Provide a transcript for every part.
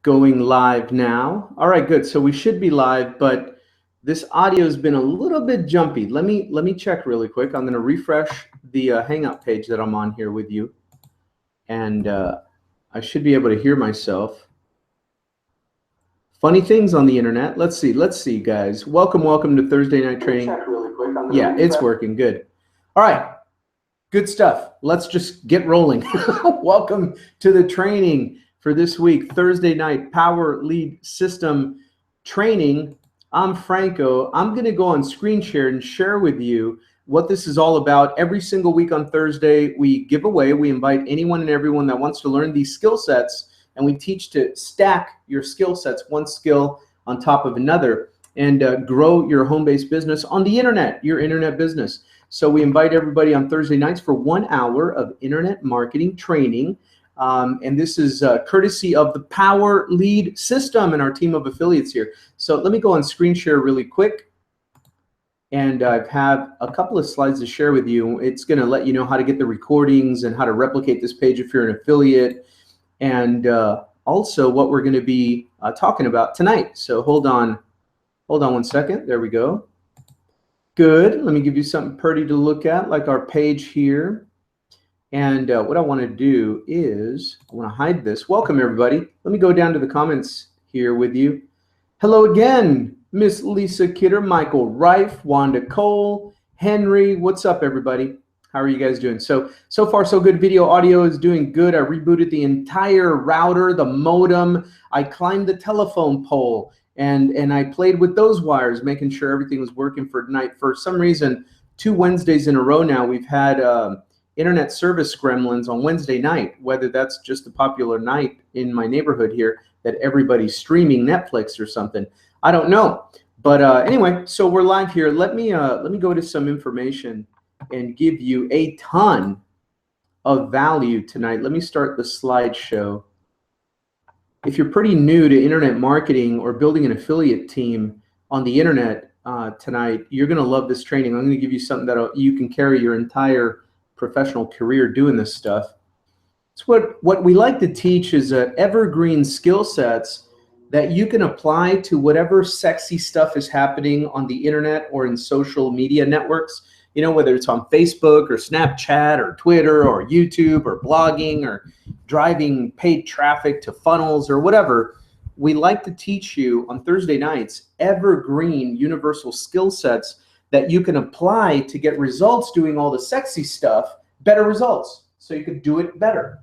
Going live now. All right, good. So we should be live, but this audio has been a little bit jumpy. Let me check really quick. I'm going to refresh the Hangout page that I'm on here with you, and I should be able to hear myself. Funny things on the internet. Let's see, guys. Welcome to Thursday Night Training. Check really quick. Yeah, it's working. Good. All right. Good stuff. Let's just get rolling. Welcome to the training for this week, Thursday night power lead system training. I'm Franco. I'm going to go on screen share and share with you what this is all about. Every single week on Thursday, we give away, we invite anyone and everyone that wants to learn these skill sets, and we teach to stack your skill sets, one skill on top of another, and grow your home-based business on the internet, your internet business. So we invite everybody on Thursday nights for 1 hour of internet marketing training. And this is courtesy of the Power Lead System and our team of affiliates here. So let me go on screen share really quick. And I have a couple of slides to share with you. It's going to let you know how to get the recordings and how to replicate this page if you're an affiliate. And also what we're going to be talking about tonight. So hold on 1 second. There we go. Good. Let me give you something pretty to look at, like our page here. And what I want to do is I want to hide this. Welcome, everybody. Let me go down to the comments here with you. Hello again, Miss Lisa Kidder, Michael Reif, Wanda Cole, Henry. What's up, everybody? How are you guys doing? So far, so good. Video audio is doing good. I rebooted the entire router, the modem. I climbed the telephone pole, and I played with those wires, making sure everything was working for tonight. For some reason, 2 Wednesdays in a row now, we've had internet service gremlins on Wednesday night, whether that's just a popular night in my neighborhood here that everybody's streaming Netflix or something. I don't know. But anyway, so we're live here. Let me go to some information and give you a ton of value tonight. Let me start the slideshow. If you're pretty new to internet marketing or building an affiliate team on the internet tonight, you're going to love this training. I'm going to give you something that you can carry your entire professional career doing this stuff. It's what we like to teach is evergreen skill sets that you can apply to whatever sexy stuff is happening on the internet or in social media networks. You know, whether it's on Facebook or Snapchat or Twitter or YouTube or blogging or driving paid traffic to funnels or whatever. We like to teach you on Thursday nights evergreen universal skill sets that you can apply to get results doing all the sexy stuff, better results, so you could do it better,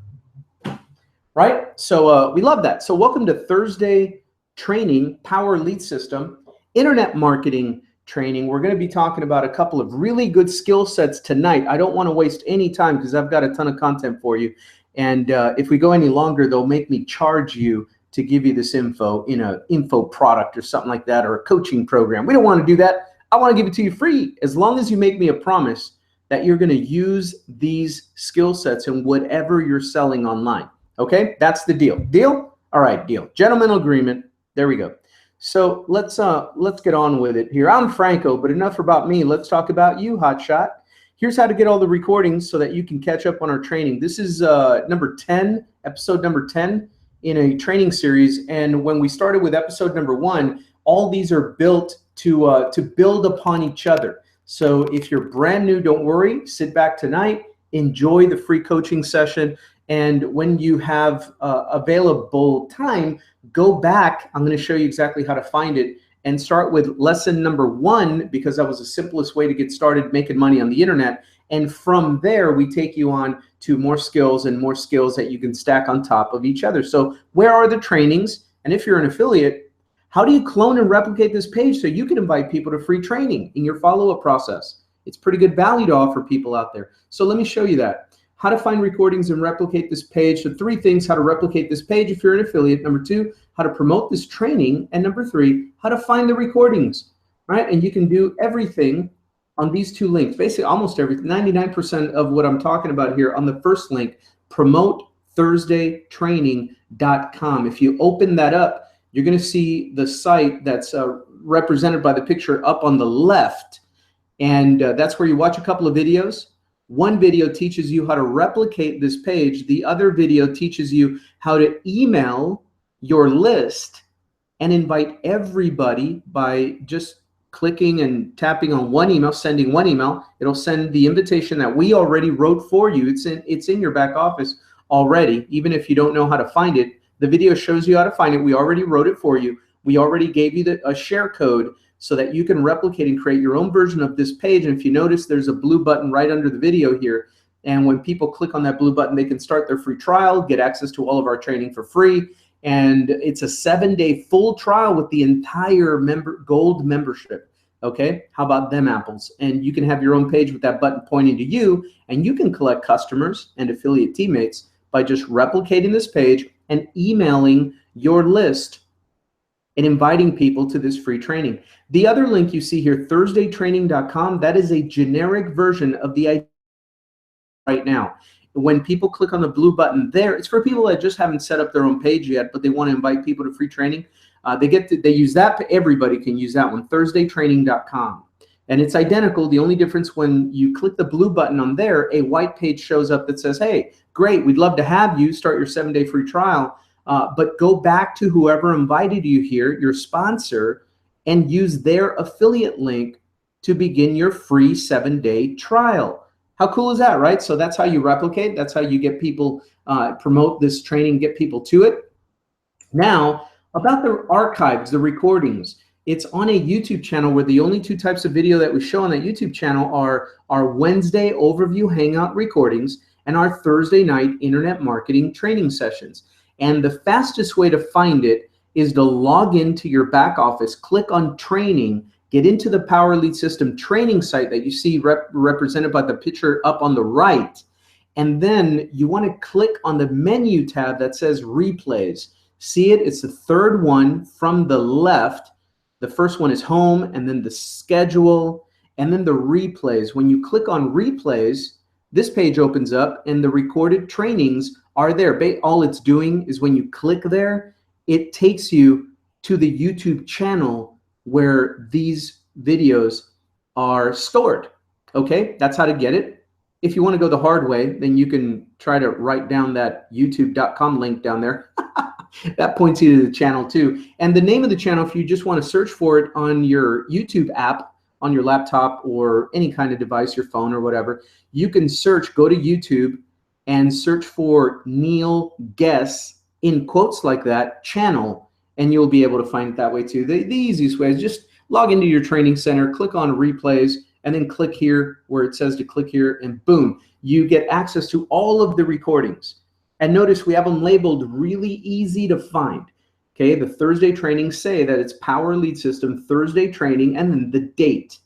right? So we love that. So welcome to Thursday training, Power Lead System, internet marketing training. We're going to be talking about a couple of really good skill sets tonight. I don't want to waste any time because I've got a ton of content for you. And if we go any longer, they'll make me charge you to give you this info in an info product or something like that, or a coaching program. We don't want to do that. I want to give it to you free, as long as you make me a promise that you're going to use these skill sets in whatever you're selling online. Okay, that's the deal. Deal? All right, deal. Gentleman's agreement. There we go. So let's get on with it here. I'm Franco, but enough about me. Let's talk about you, hotshot. Here's how to get all the recordings so that you can catch up on our training. This is number 10, episode number 10 in a training series. And when we started with episode number 1, all these are built to build upon each other. So if you're brand new, don't worry. Sit back tonight, enjoy the free coaching session, and when you have available time, go back. I'm going to show you exactly how to find it, and start with lesson number 1, because that was the simplest way to get started making money on the internet. And from there, we take you on to more skills and more skills that you can stack on top of each other. So where are the trainings? And if you're an affiliate, how do you clone and replicate this page so you can invite people to free training in your follow-up process? It's pretty good value to offer people out there. So let me show you that. How to find recordings and replicate this page. So 3 things: how to replicate this page if you're an affiliate. Number 2, how to promote this training. And number 3, how to find the recordings, right? And you can do everything on these 2 links. Basically, almost everything, 99% of what I'm talking about here on the first link, promotethursdaytraining.com. If you open that up, you're going to see the site that's represented by the picture up on the left. And that's where you watch a couple of videos. One video teaches you how to replicate this page. The other video teaches you how to email your list and invite everybody by just clicking and tapping on one email, sending one email. It'll send the invitation that we already wrote for you. It's in your back office already. Even if you don't know how to find it, the video shows you how to find it. We already wrote it for you. We already gave you a share code so that you can replicate and create your own version of this page. And if you notice, there's a blue button right under the video here. And when people click on that blue button, they can start their free trial, get access to all of our training for free. And it's a 7-day full trial with the entire gold membership. Okay, how about them apples? And you can have your own page with that button pointing to you, and you can collect customers and affiliate teammates by just replicating this page and emailing your list and inviting people to this free training. The other link you see here, thursdaytraining.com, that is a generic version of the idea right now. When people click on the blue button there, it's for people that just haven't set up their own page yet, but they want to invite people to free training. They use that. Everybody can use that one, thursdaytraining.com. And it's identical. The only difference, when you click the blue button on there, a white page shows up that says, hey, great, we'd love to have you start your 7-day free trial, but go back to whoever invited you here, your sponsor, and use their affiliate link to begin your free 7-day trial. How cool is that, right? So that's how you replicate. That's how you get people, promote this training, get people to it. Now, about the archives, the recordings, it's on a YouTube channel where the only 2 types of video that we show on that YouTube channel are our Wednesday overview hangout recordings and our Thursday night internet marketing training sessions. And the fastest way to find it is to log into your back office, click on training, get into the Power Lead System training site that you see represented by the picture up on the right. And then you want to click on the menu tab that says replays. See it? It's the third one from the left. The first one is home, and then the schedule, and then the replays. When you click on replays, this page opens up and the recorded trainings are there. All it's doing is when you click there, it takes you to the YouTube channel where these videos are stored. Okay, that's how to get it. If you want to go the hard way, then you can try to write down that youtube.com link down there. That points you to the channel too. And the name of the channel, if you just want to search for it on your YouTube app, on your laptop or any kind of device, your phone or whatever, you can search, go to YouTube and search for Neil Guess, in quotes like that, channel, and you'll be able to find it that way too. The easiest way is just log into your training center, click on replays, and then click here where it says to click here, and boom, you get access to all of the recordings. And notice we have them labeled really easy to find. Okay, the Thursday trainings say that it's Power Lead System Thursday training and then the date.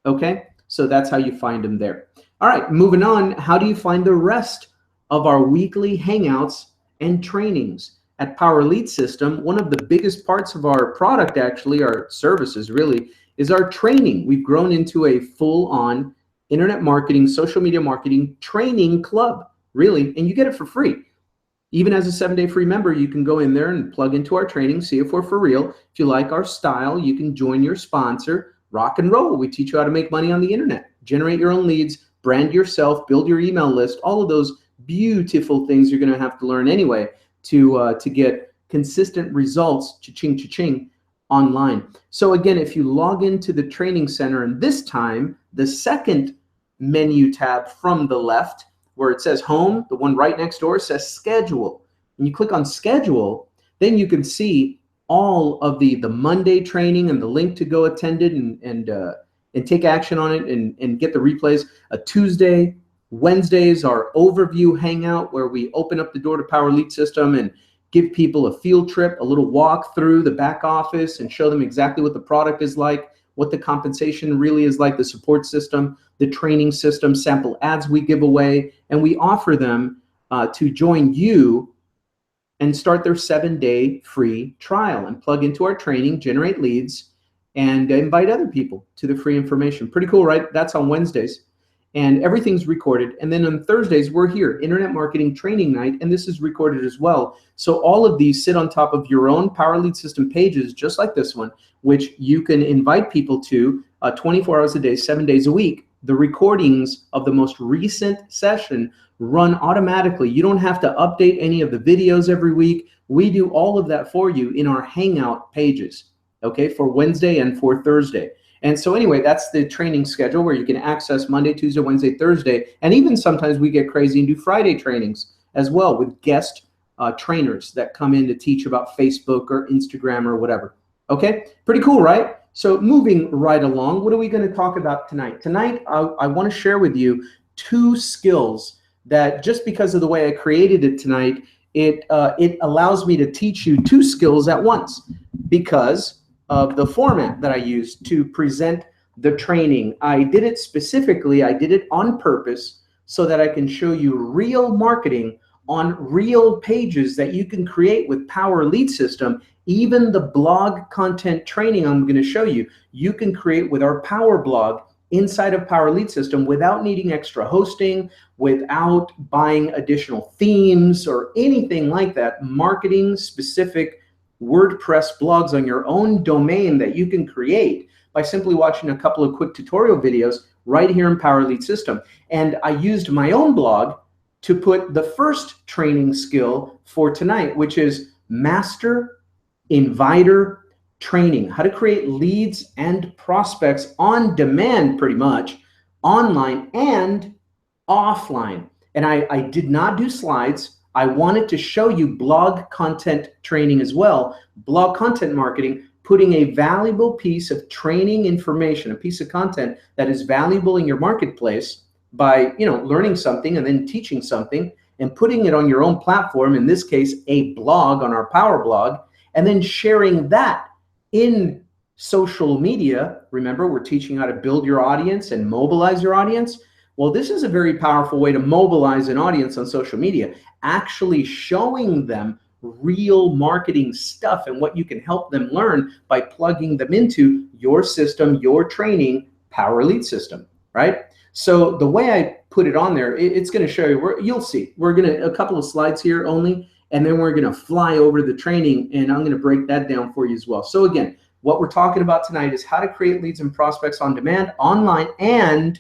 Okay, so that's how you find them there. All right, moving on. How do you find the rest of our weekly hangouts and trainings? At Power Lead System, one of the biggest parts of our product, actually, our services really, is our training. We've grown into a full-on internet marketing, social media marketing training club, really, and you get it for free. Even as a 7-day free member, you can go in there and plug into our training, see if we're for real. If you like our style, you can join your sponsor, rock and roll. We teach you how to make money on the internet, generate your own leads, brand yourself, build your email list, all of those beautiful things you're going to have to learn anyway to get consistent results, cha-ching, cha-ching, online. So again, if you log into the training center, and this time, the second menu tab from the left, where it says home, the one right next door says schedule. And you click on schedule, then you can see all of the Monday training and the link to go attend it and take action on it and get the replays. A Tuesday, Wednesdays, our overview hangout where we open up the door to Power Lead System and give people a field trip, a little walk through the back office and show them exactly what the product is like, what the compensation really is like, the support system, the training system, sample ads we give away, and we offer them to join you and start their 7-day free trial and plug into our training, generate leads, and invite other people to the free information. Pretty cool, right? That's on Wednesdays. And everything's recorded. And then on Thursdays, we're here, Internet Marketing Training Night, and this is recorded as well. So all of these sit on top of your own Power Lead System pages, just like this one, which you can invite people to 24 hours a day, 7 days a week. The recordings of the most recent session run automatically. You don't have to update any of the videos every week. We do all of that for you in our Hangout pages, okay, for Wednesday and for Thursday. And so anyway, that's the training schedule where you can access Monday, Tuesday, Wednesday, Thursday, and even sometimes we get crazy and do Friday trainings as well with guest trainers that come in to teach about Facebook or Instagram or whatever. Okay, pretty cool, right? So moving right along, what are we going to talk about tonight? Tonight, I want to share with you 2 skills that, just because of the way I created it tonight, it allows me to teach you 2 skills at once because of the format that I used to present the training. I did it specifically, I did it on purpose so that I can show you real marketing on real pages that you can create with Power Lead System. Even the blog content training I'm going to show you, you can create with our Power Blog inside of Power Lead System without needing extra hosting, without buying additional themes or anything like that. Marketing specific WordPress blogs on your own domain that you can create by simply watching a couple of quick tutorial videos right here in Power Lead System. And I used my own blog to put the first training skill for tonight, which is Master Inviter Training, how to create leads and prospects on demand, pretty much, online and offline. And I did not do slides. I wanted to show you blog content training as well, blog content marketing, putting a valuable piece of training information, a piece of content that is valuable in your marketplace by, learning something and then teaching something and putting it on your own platform, in this case, a blog on our Power Blog, and then sharing that in social media. Remember, we're teaching how to build your audience and mobilize your audience. Well, this is a very powerful way to mobilize an audience on social media, actually showing them real marketing stuff and what you can help them learn by plugging them into your system, your training, Power Lead System, right? So the way I put it on there, it's going to show you, you'll see, we're going to, a couple of slides here only, and then we're going to fly over the training and I'm going to break that down for you as well. So again, what we're talking about tonight is how to create leads and prospects on demand, online and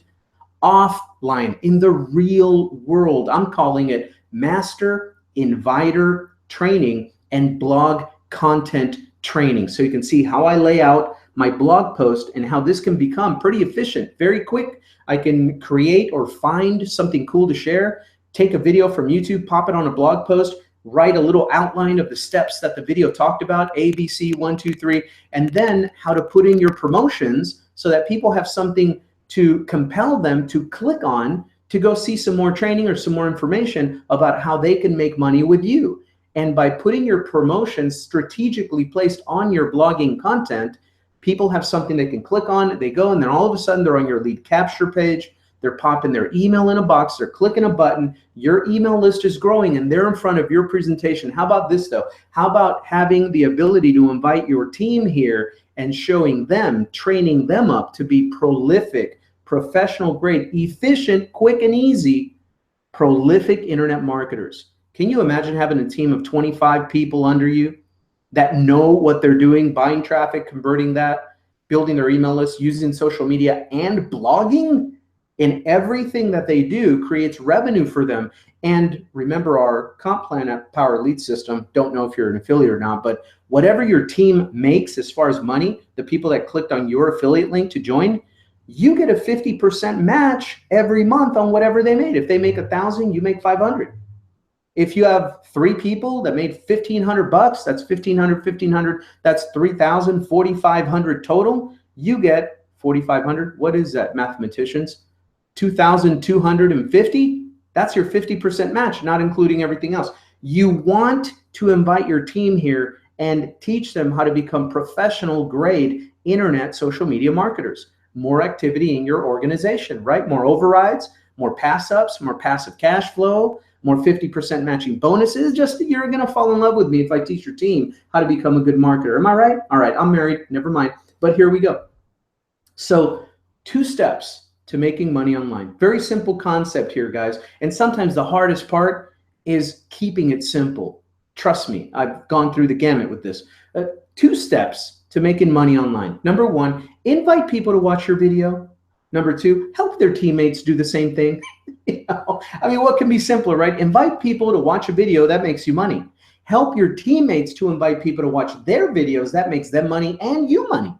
offline, in the real world. I'm calling it Master Inviter Training and blog content training. So you can see how I lay out my blog post and how this can become pretty efficient, very quick. I can create or find something cool to share, take a video from YouTube, pop it on a blog post, write a little outline of the steps that the video talked about, A, B, C, 1, 2, 3, and then how to put in your promotions so that people have something to compel them to click on to go see some more training or some more information about how they can make money with you. And by putting your promotions strategically placed on your blogging content, people have something they can click on, they go, and then all of a sudden they're on your lead capture page, they're popping their email in a box, they're clicking a button, your email list is growing and they're in front of your presentation. How about this though? How about having the ability to invite your team here and showing them, training them up to be prolific, professional grade, efficient, quick and easy, prolific internet marketers? Can you imagine having a team of 25 people under you that know what they're doing, buying traffic, converting that, building their email list, using social media and blogging? And everything that they do creates revenue for them. And remember, our comp plan at Power Lead System, don't know if you're an affiliate or not, but whatever your team makes as far as money, the people that clicked on your affiliate link to join, you get a 50% match every month on whatever they made. If they make 1,000, you make 500. If you have 3 people that made $1,500, that's 1,500, 1,500, that's 3,000, 4,500 total, you get 4,500. What is that, mathematicians? 2,250, that's your 50% match, not including everything else. You want to invite your team here and teach them how to become professional grade internet social media marketers. More activity in your organization, right? More overrides, more pass ups, more passive cash flow, more 50% matching bonuses. Just that you're going to fall in love with me if I teach your team how to become a good marketer. Am I right? All right, I'm married, never mind. But here we go. So 2 steps to making money online. Very simple concept here, guys. And sometimes the hardest part is keeping it simple. Trust me, I've gone through the gamut with this. 2 steps to making money online. Number 1, invite people to watch your video. Number two, help their teammates do the same thing. I mean, what can be simpler, right? Invite people to watch a video that makes you money. Help your teammates to invite people to watch their videos that makes them money and you money.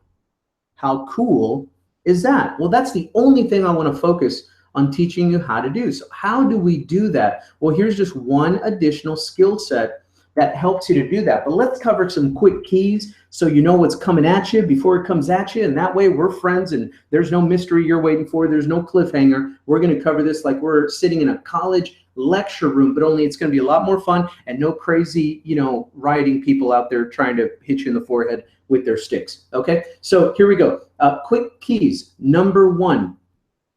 How cool is that? Well, that's the only thing I want to focus on teaching you how to do. So how do we do that? Well, here's just one additional skill set that helps you to do that. But let's cover some quick keys so you know what's coming at you before it comes at you. And that way we're friends and there's no mystery you're waiting for. There's no cliffhanger. We're going to cover this like we're sitting in a college lecture room, but only it's going to be a lot more fun and no crazy, rioting people out there trying to hit you in the forehead with their sticks. Okay, so here we go. Quick keys. Number one,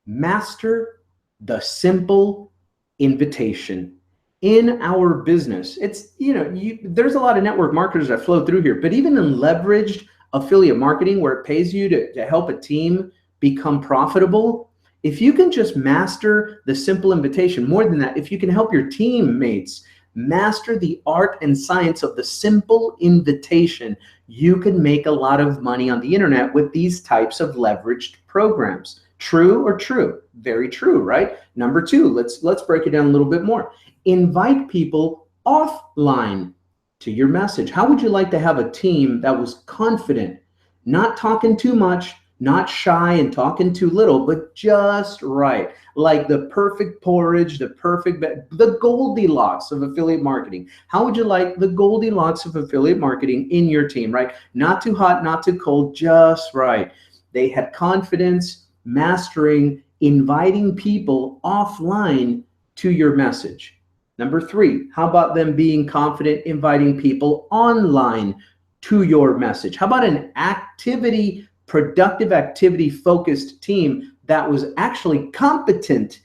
master the simple invitation. In our business, it's, there's a lot of network marketers that flow through here, but even in leveraged affiliate marketing where it pays you to help a team become profitable, if you can just master the simple invitation, more than that, if you can help your teammates master the art and science of the simple invitation, you can make a lot of money on the internet with these types of leveraged programs. True or true? Very true, right? Number two, let's break it down a little bit more. Invite people offline to your message. How would you like to have a team that was confident, not talking too much, not shy and talking too little, but just right, like the perfect porridge, the Goldilocks of affiliate marketing? How would you like the Goldilocks of affiliate marketing in your team, right? Not too hot, not too cold, just right. They had confidence, mastering, inviting people offline to your message. Number three, how about them being confident, inviting people online to your message? How about an productive activity focused team that was actually competent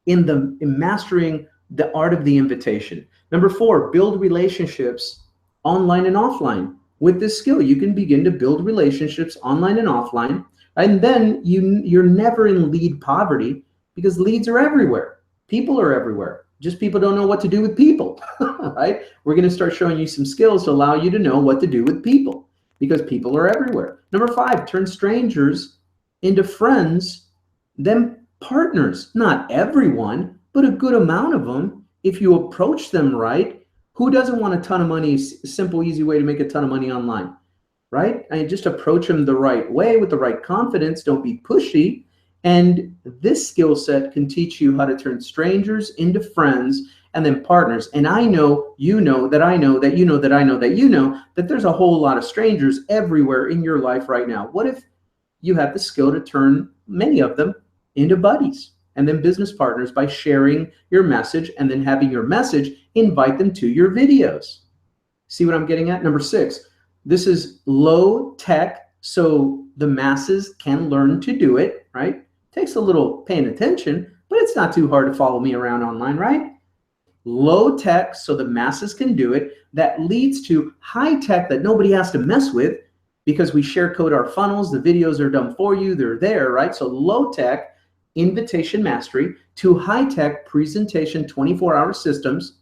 in mastering the art of the invitation? Number four, build relationships online and offline. With this skill, you can begin to build relationships online and offline, and then you're never in lead poverty because leads are everywhere. People are everywhere. Just people don't know what to do with people, right? We're going to start showing you some skills to allow you to know what to do with people because people are everywhere. Number five, turn strangers into friends, then partners. Not everyone, but a good amount of them. If you approach them right, who doesn't want a ton of money? Simple, easy way to make a ton of money online, right? I just approach them the right way with the right confidence. Don't be pushy. And this skill set can teach you how to turn strangers into friends and then partners. And I know, you know, that I know, that you know, that I know, that you know, that there's a whole lot of strangers everywhere in your life right now. What if you have the skill to turn many of them into buddies and then business partners by sharing your message and then having your message invite them to your videos? See what I'm getting at? Number six, this is low tech, so the masses can learn to do it, right? Takes a little paying attention, but it's not too hard to follow me around online, right? Low tech, so the masses can do it. That leads to high tech that nobody has to mess with because we share code our funnels. The videos are done for you. They're there, right? So low tech, invitation mastery, to high tech presentation, 24-hour systems,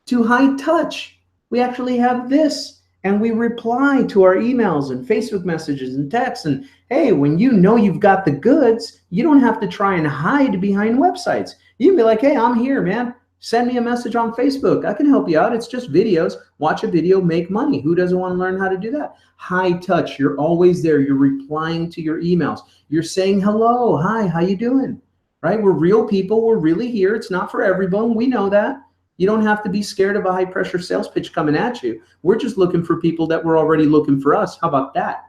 to high touch. We actually have this. And we reply to our emails and Facebook messages and texts. And hey, when you know you've got the goods, you don't have to try and hide behind websites. You can be like, hey, I'm here, man. Send me a message on Facebook. I can help you out. It's just videos. Watch a video, make money. Who doesn't want to learn how to do that? High touch. You're always there. You're replying to your emails. You're saying hello. Hi, how you doing? Right? We're real people. We're really here. It's not for everyone. We know that. You don't have to be scared of a high pressure sales pitch coming at you. We're just looking for people that were already looking for us. How about that?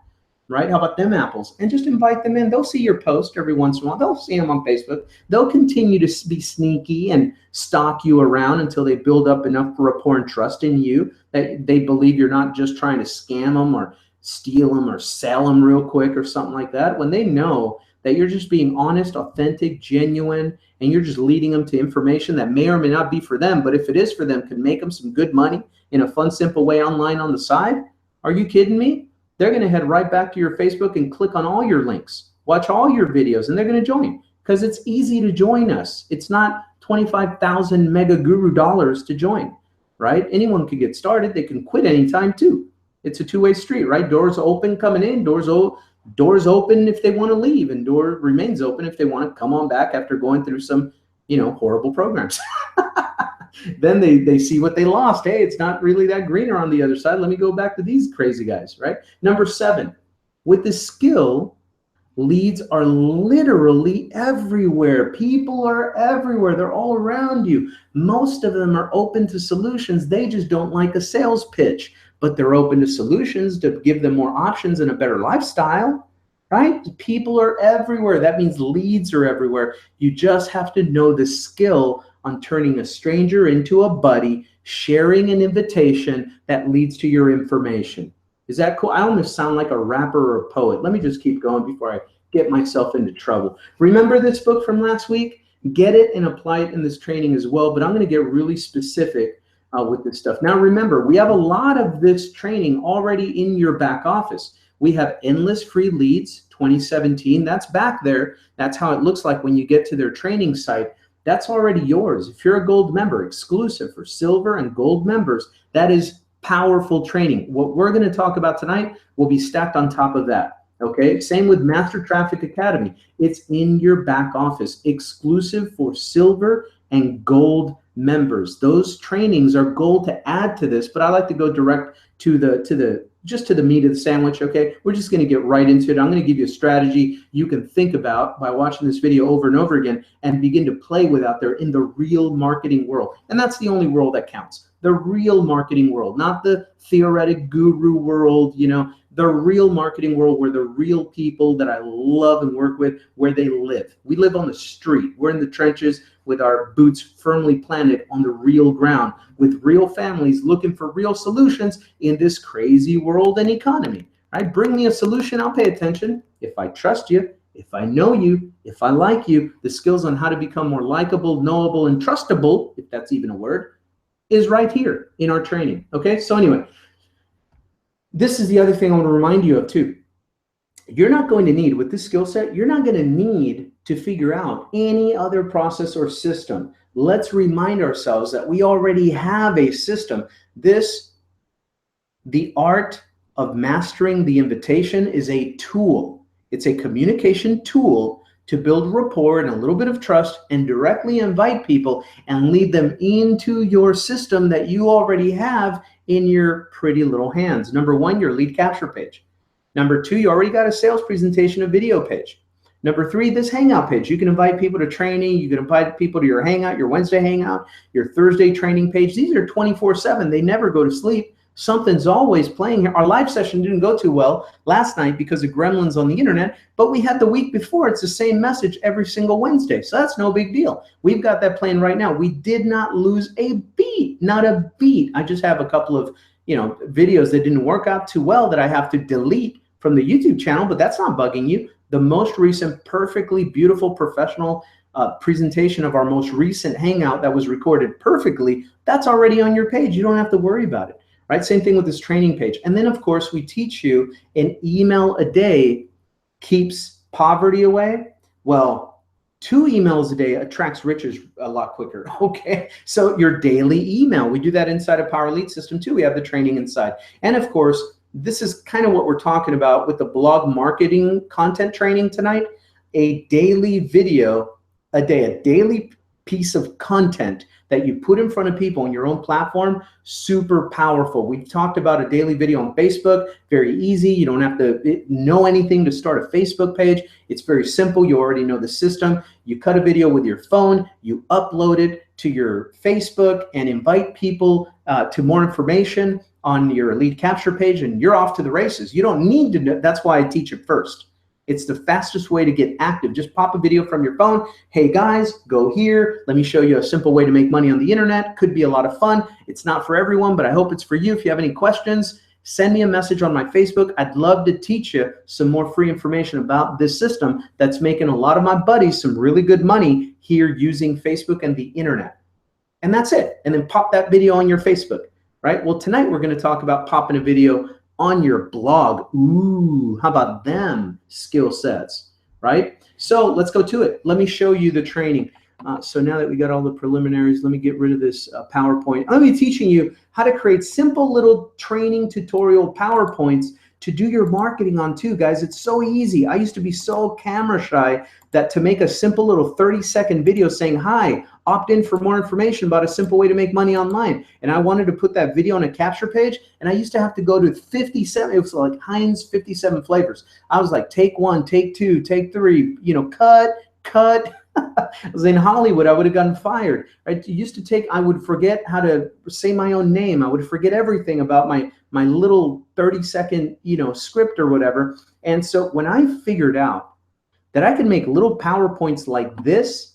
Right? How about them apples? And just invite them in. They'll see your post every once in a while. They'll see them on Facebook. They'll continue to be sneaky and stalk you around until they build up enough rapport and trust in you that they believe you're not just trying to scam them or steal them or sell them real quick or something like that. When they know that you're just being honest, authentic, genuine, and you're just leading them to information that may or may not be for them, but if it is for them, can make them some good money in a fun, simple way online on the side. Are you kidding me? They're going to head right back to your Facebook and click on all your links, watch all your videos, and they're going to join because it's easy to join us. It's not 25,000 mega guru dollars to join, right? Anyone can get started. They can quit anytime too. It's a two-way street, right? Doors open coming in, doors Doors open if they want to leave, and door remains open if they want to come on back after going through some, horrible programs. Then they see what they lost. Hey, it's not really that greener on the other side. Let me go back to these crazy guys, right? Number 7, with the skill, leads are literally everywhere. People are everywhere. They're all around you. Most of them are open to solutions. They just don't like a sales pitch, but they're open to solutions to give them more options and a better lifestyle, right? People are everywhere. That means leads are everywhere. You just have to know the skill on turning a stranger into a buddy, sharing an invitation that leads to your information. Is that cool? I almost sound like a rapper or a poet. Let me just keep going before I get myself into trouble. Remember this book from last week? Get it and apply it in this training as well, but I'm going to get really specific with this stuff. Now remember, we have a lot of this training already in your back office. We have Endless Free Leads 2017. That's back there. That's how it looks like when you get to their training site. That's already yours. If you're a gold member, exclusive for silver and gold members, that is powerful training. What we're going to talk about tonight will be stacked on top of that. Okay, same with Master Traffic Academy. It's in your back office, exclusive for silver and gold members. Those trainings are gold to add to this, but I like to go direct to the meat of the sandwich. Okay, we're just going to get right into it. I'm going to give you a strategy you can think about by watching this video over and over again and begin to play with out there in the real marketing world. And that's the only world that counts. The real marketing world, not the theoretic guru world, the real marketing world where the real people that I love and work with, where they live. We live on the street. We're in the trenches with our boots firmly planted on the real ground, with real families looking for real solutions in this crazy world and economy. Right? Bring me a solution, I'll pay attention. If I trust you, if I know you, if I like you, the skills on how to become more likable, knowable, and trustable, if that's even a word, is right here in our training. Okay, so anyway, this is the other thing I want to remind you of too. You're not going to need, with this skill set, you're not going to need to figure out any other process or system. Let's remind ourselves that we already have a system. The art of mastering the invitation is a tool. It's a communication tool to build rapport and a little bit of trust and directly invite people and lead them into your system that you already have in your pretty little hands. Number 1, your lead capture page. Number 2, you already got a sales presentation, a video page. Number 3, this hangout page. You can invite people to training. You can invite people to your hangout, your Wednesday hangout, your Thursday training page. These are 24/7. They never go to sleep. Something's always playing here. Our live session didn't go too well last night because of gremlins on the internet, but we had the week before. It's the same message every single Wednesday. So that's no big deal. We've got that playing right now. We did not lose a beat, not a beat. I just have a couple of, videos that didn't work out too well that I have to delete from the YouTube channel, but that's not bugging you. The most recent, perfectly beautiful, professional presentation of our most recent hangout that was recorded perfectly, that's already on your page. You don't have to worry about it. Right? Same thing with this training page. And then, of course, we teach you an email a day keeps poverty away. Well, 2 emails a day attracts riches a lot quicker. Okay, so your daily email, we do that inside of Power Lead System too. We have the training inside. And of course, this is kind of what we're talking about with the blog marketing content training tonight. A daily video a day, a daily piece of content that you put in front of people on your own platform, super powerful. We've talked about a daily video on Facebook, very easy. You don't have to know anything to start a Facebook page. It's very simple. You already know the system. You cut a video with your phone, you upload it to your Facebook and invite people to more information on your lead capture page, and you're off to the races. You don't need to know. That's why I teach it first. It's the fastest way to get active. Just pop a video from your phone. Hey guys, go here. Let me show you a simple way to make money on the internet. Could be a lot of fun. It's not for everyone, but I hope it's for you. If you have any questions, send me a message on my Facebook. I'd love to teach you some more free information about this system that's making a lot of my buddies some really good money here using Facebook and the internet. And that's it. And then pop that video on your Facebook, right? Well, tonight we're going to talk about popping a video on your blog. Ooh, how about them skill sets, right? So let's go to it. Let me show you the training. So now that we got all the preliminaries, let me get rid of this PowerPoint. I'm going to be teaching you how to create simple little training tutorial PowerPoints to do your marketing on too, guys. It's so easy. I used to be so camera shy that to make a simple little 30-second video saying, hi, opt in for more information about a simple way to make money online. And I wanted to put that video on a capture page, and I used to have to go to 57, it was like Heinz 57 flavors. I was like, take one, take two, take three, you know, cut. I was in Hollywood, I would have gotten fired. Right? It used to take, I would forget how to say my own name. I would forget everything about my little 30-second, you know, script or whatever. And so when I figured out that I could make little PowerPoints like this,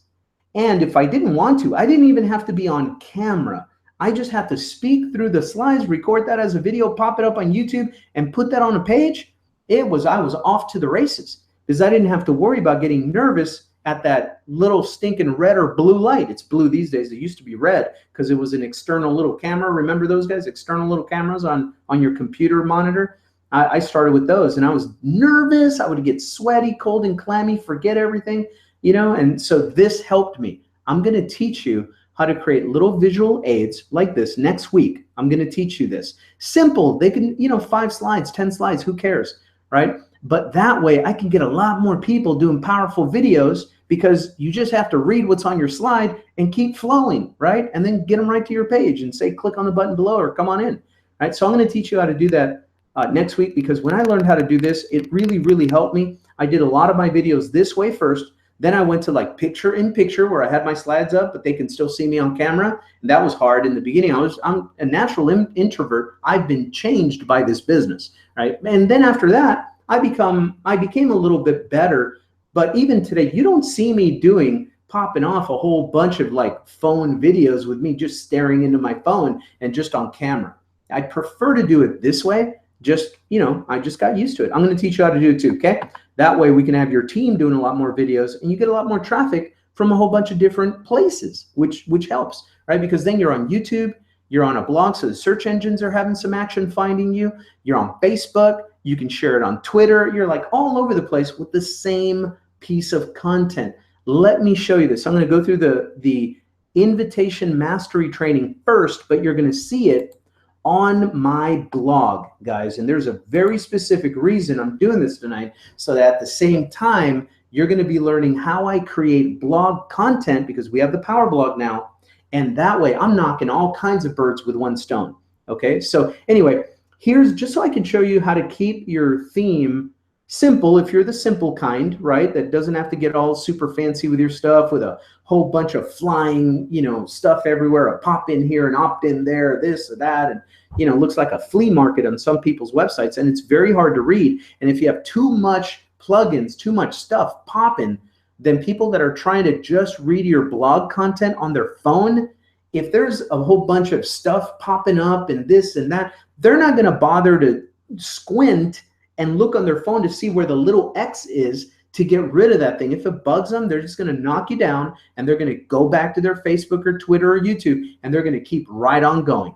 and if I didn't want to, I didn't even have to be on camera. I just have to speak through the slides, record that as a video, pop it up on YouTube, and put that on a page. I was off to the races because I didn't have to worry about getting nervous at that little stinking red or blue light. It's blue these days. It used to be red because it was an external little camera. Remember those guys? External little cameras on your computer monitor. I started with those, and I was nervous. I would get sweaty, cold and clammy, forget everything, you know, and so this helped me. I'm going to teach you how to create little visual aids like this next week. I'm going to teach you this. Simple. They can, you know, 5 slides, 10 slides, who cares, right? But that way I can get a lot more people doing powerful videos because you just have to read what's on your slide and keep flowing, right? And then get them right to your page and say, click on the button below or come on in, right? So I'm going to teach you how to do that next week, because when I learned how to do this, it really, really helped me. I did a lot of my videos this way first. Then I went to like picture in picture where I had my slides up, but they can still see me on camera. And that was hard in the beginning. I'm a natural introvert. I've been changed by this business, right? And then after that, I became a little bit better. But even today, you don't see me popping off a whole bunch of like phone videos with me just staring into my phone and just on camera. I prefer to do it this way. Just, you know, I just got used to it. I'm going to teach you how to do it too, okay? That way we can have your team doing a lot more videos and you get a lot more traffic from a whole bunch of different places, which helps, right? Because then you're on YouTube, you're on a blog, so the search engines are having some action finding you. You're on Facebook, you can share it on Twitter. You're like all over the place with the same piece of content. Let me show you this. I'm going to go through the invitation mastery training first, but you're going to see it on my blog, guys. And there's a very specific reason I'm doing this tonight, so that at the same time, you're going to be learning how I create blog content, because we have the Power Blog now. And that way I'm knocking all kinds of birds with one stone. Okay. So anyway, here's just so I can show you how to keep your theme simple, if you're the simple kind, right? That doesn't have to get all super fancy with your stuff with a whole bunch of flying, you know, stuff everywhere, a pop in here and opt in there, this or that. And, you know, looks like a flea market on some people's websites, and it's very hard to read. And if you have too much plugins, too much stuff popping, then people that are trying to just read your blog content on their phone, if there's a whole bunch of stuff popping up and this and that, they're not going to bother to squint and look on their phone to see where the little X is to get rid of that thing. If it bugs them, they're just going to knock you down, and they're going to go back to their Facebook or Twitter or YouTube, and they're going to keep right on going.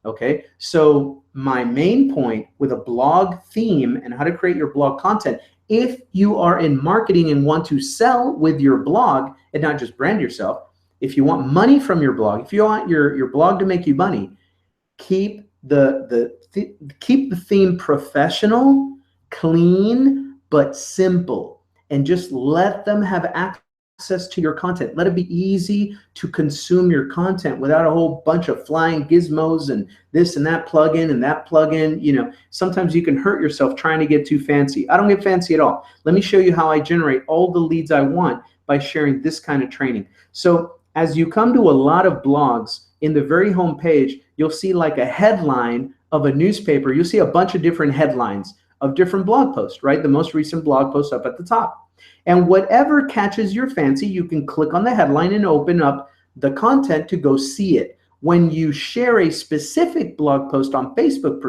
Okay, so my main point with a blog theme and how to create your blog content, if you are in marketing and want to sell with your blog and not just brand yourself, if you want money from your blog, if you want your blog to make you money, keep the theme professional, clean, but simple, and just let them have access to your content. Let it be easy to consume your content without a whole bunch of flying gizmos and this and that plugin and that plugin. You know, sometimes you can hurt yourself trying to get too fancy. I don't get fancy at all. Let me show you how I generate all the leads I want by sharing this kind of training. So as you come to a lot of blogs, in the very home page, you'll see like a headline of a newspaper. You'll see a bunch of different headlines of different blog posts, right? The most recent blog post up at the top. And whatever catches your fancy, you can click on the headline and open up the content to go see it. When you share a specific blog post on Facebook,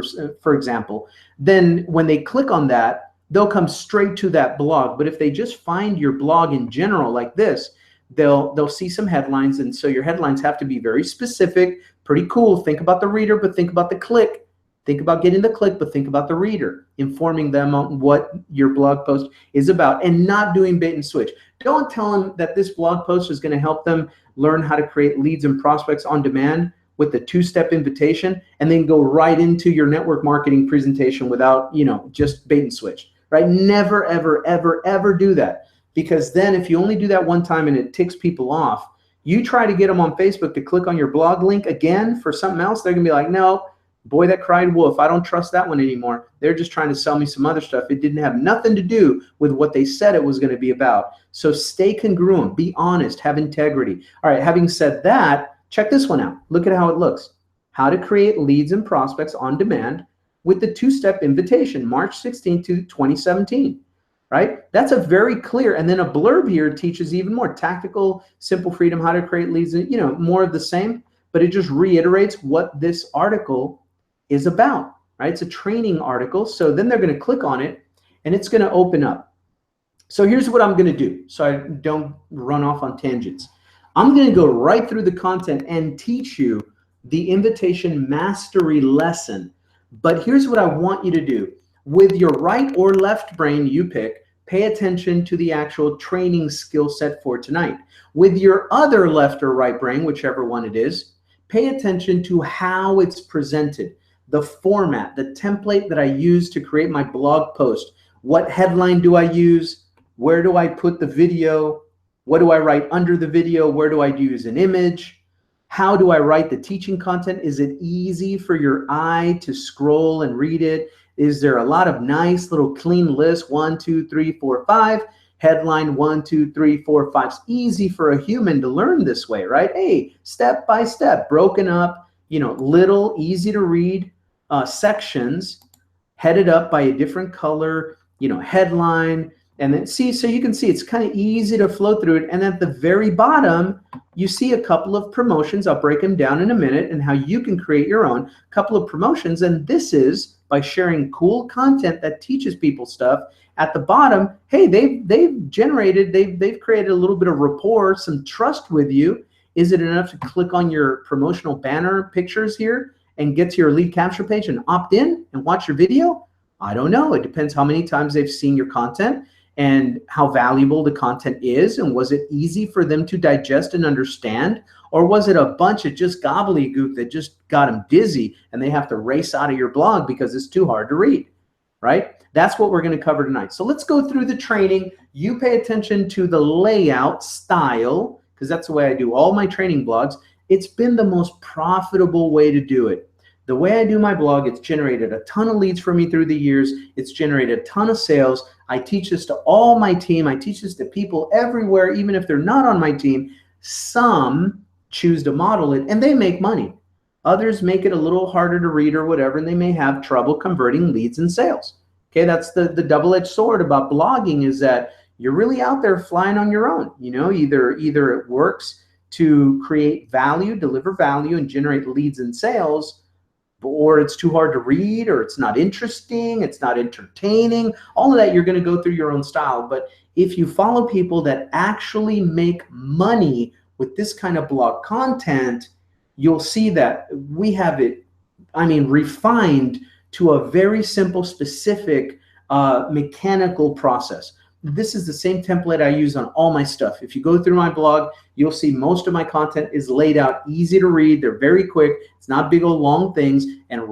for example, then when they click on that, they'll come straight to that blog. But if they just find your blog in general like this, they'll see some headlines. And so your headlines have to be very specific, pretty cool. Think about the reader, but think about the click. Think about getting the click, but think about the reader, informing them on what your blog post is about, and not doing bait and switch. Don't tell them that this blog post is going to help them learn how to create leads and prospects on demand with the two-step invitation and then go right into your network marketing presentation without, just bait and switch, right? Never, ever, ever, ever do that. Because then if you only do that one time and it ticks people off, you try to get them on Facebook to click on your blog link again for something else, they're gonna be like, no, boy that cried wolf, I don't trust that one anymore. They're just trying to sell me some other stuff. It didn't have nothing to do with what they said it was gonna be about. So stay congruent, be honest, have integrity. All right, having said that, check this one out. Look at how it looks. How to create leads and prospects on demand with the two-step invitation, March 16 to 2017. Right? That's a very clear, and then a blurb here teaches even more tactical, simple freedom, how to create leads, more of the same, but it just reiterates what this article is about, right? It's a training article. So then they're going to click on it and it's going to open up. So here's what I'm going to do so I don't run off on tangents. I'm going to go right through the content and teach you the invitation mastery lesson. But here's what I want you to do. With your right or left brain, you pick, pay attention to the actual training skill set for tonight. With your other left or right brain, whichever one it is, pay attention to how it's presented, the format, the template that I use to create my blog post. What headline do I use? Where do I put the video? What do I write under the video? Where do I use an image? How do I write the teaching content? Is it easy for your eye to scroll and read it? Is there a lot of nice little clean lists? 1, 2, 3, 4, 5. Headline 1, 2, 3, 4, 5. It's easy for a human to learn this way, right? Hey, step by step, broken up, little easy to read sections, headed up by a different color, headline. And then so you can see it's kind of easy to flow through it. And at the very bottom, you see a couple of promotions. I'll break them down in a minute and how you can create your own couple of promotions. And this is by sharing cool content that teaches people stuff. At the bottom, hey, they've created a little bit of rapport, some trust with you. Is it enough to click on your promotional banner pictures here and get to your lead capture page and opt in and watch your video? I don't know. It depends how many times they've seen your content and how valuable the content is, and was it easy for them to digest and understand, or was it a bunch of just gobbledygook that just got them dizzy and they have to race out of your blog because it's too hard to read, right? That's what we're going to cover tonight. So let's go through the training. You pay attention to the layout style, because that's the way I do all my training blogs. It's been the most profitable way to do it. The way I do my blog, it's generated a ton of leads for me through the years. It's generated a ton of sales. I teach this to all my team. I teach this to people everywhere, even if they're not on my team. Some choose to model it and they make money. Others make it a little harder to read or whatever, and they may have trouble converting leads and sales. Okay, that's the double-edged sword about blogging, is that you're really out there flying on your own. Either it works to create value, deliver value, and generate leads and sales, or it's too hard to read, or it's not interesting, it's not entertaining. All of that, you're going to go through your own style. But if you follow people that actually make money with this kind of blog content, you'll see that we have it, refined to a very simple, specific, mechanical process. This is the same template I use on all my stuff. If you go through my blog, you'll see most of my content is laid out, easy to read. They're very quick. It's not big old long things. And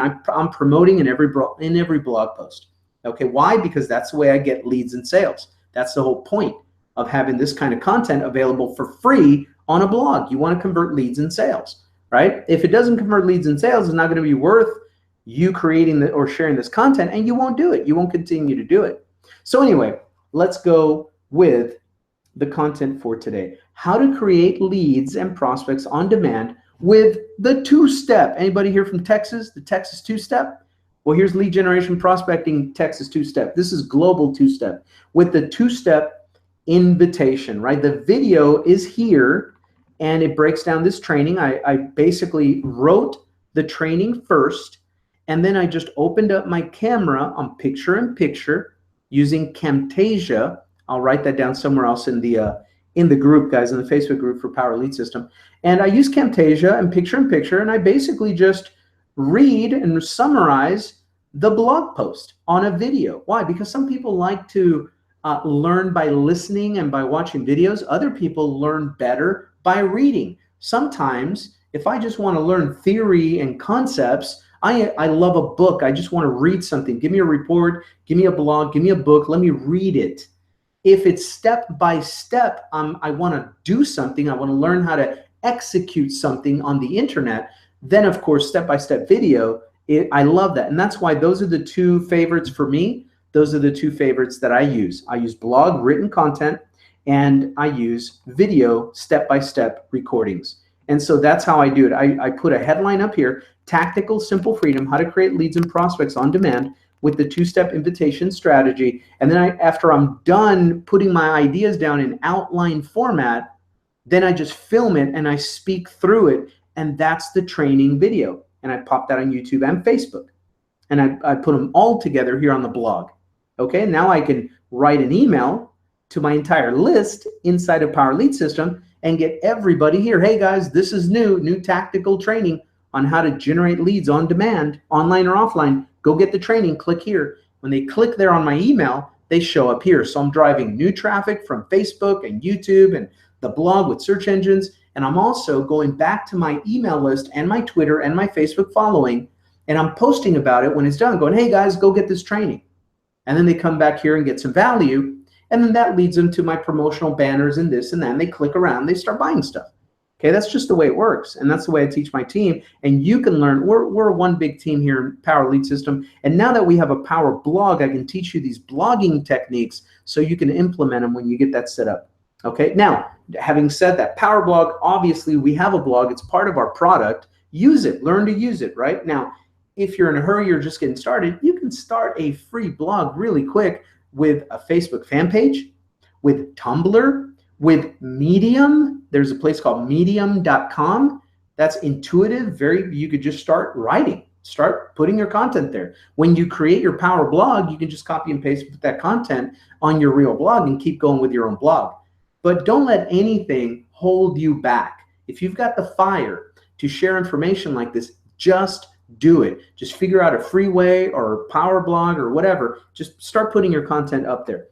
I'm promoting in every blog post. Okay, why? Because that's the way I get leads and sales. That's the whole point of having this kind of content available for free on a blog. You want to convert leads and sales, right? If it doesn't convert leads and sales, it's not going to be worth you creating or sharing this content, and you won't do it. You won't continue to do it. So anyway, let's go with the content for today. How to create leads and prospects on demand with the two-step. Anybody here from Texas, the Texas two-step? Well, here's lead generation prospecting Texas two-step. This is global two-step with the two-step invitation, right? The video is here and it breaks down this training. I basically wrote the training first, and then I just opened up my camera on picture-in-picture using Camtasia. I'll write that down somewhere else in the group, guys, in the Facebook group for Power Lead System. And I use Camtasia and picture-in-picture, and I basically just read and summarize the blog post on a video. Why? Because some people like to learn by listening and by watching videos. Other people learn better by reading. Sometimes If I just want to learn theory and concepts, I love a book. I just want to read something. Give me a report, give me a blog, give me a book. Let me read it. If it's step by step, I want to do something. I want to learn how to execute something on the internet. Then, of course, step-by-step video, I love that. And that's why those are the two favorites for me. Those are the two favorites that I use. I use blog written content, and I use video step-by-step recordings. And so that's how I do it. I put a headline up here, Tactical Simple Freedom, How to Create Leads and Prospects on Demand with the two-step invitation strategy. And then after I'm done putting my ideas down in outline format, then I just film it and I speak through it. And that's the training video. And I pop that on YouTube and Facebook. And I put them all together here on the blog. Okay, now I can write an email to my entire list inside of Power Lead System and get everybody here. Hey guys, this is new tactical training on how to generate leads on demand, online or offline. Go get the training, click here. When they click there on my email, they show up here. So I'm driving new traffic from Facebook and YouTube and the blog with search engines. And I'm also going back to my email list and my Twitter and my Facebook following, and I'm posting about it when it's done, going, hey guys, go get this training. And then they come back here and get some value. And then that leads them to my promotional banners and this and that. And they click around, they start buying stuff. Okay, that's just the way it works. And that's the way I teach my team. And you can learn, we're one big team here in Power Lead System. And now that we have a Power blog, I can teach you these blogging techniques so you can implement them when you get that set up. Okay, now, having said that, Power Blog, obviously we have a blog. It's part of our product. Use it, learn to use it, right? Now, if you're in a hurry, you're just getting started, you can start a free blog really quick with a Facebook fan page, with Tumblr, with Medium. There's a place called medium.com. That's intuitive, you could just start writing, start putting your content there. When you create your Power blog, you can just copy and paste that content on your real blog and keep going with your own blog. But don't let anything hold you back. If you've got the fire to share information like this, just do it. Just figure out a free way or a Power blog or whatever. Just start putting your content up there.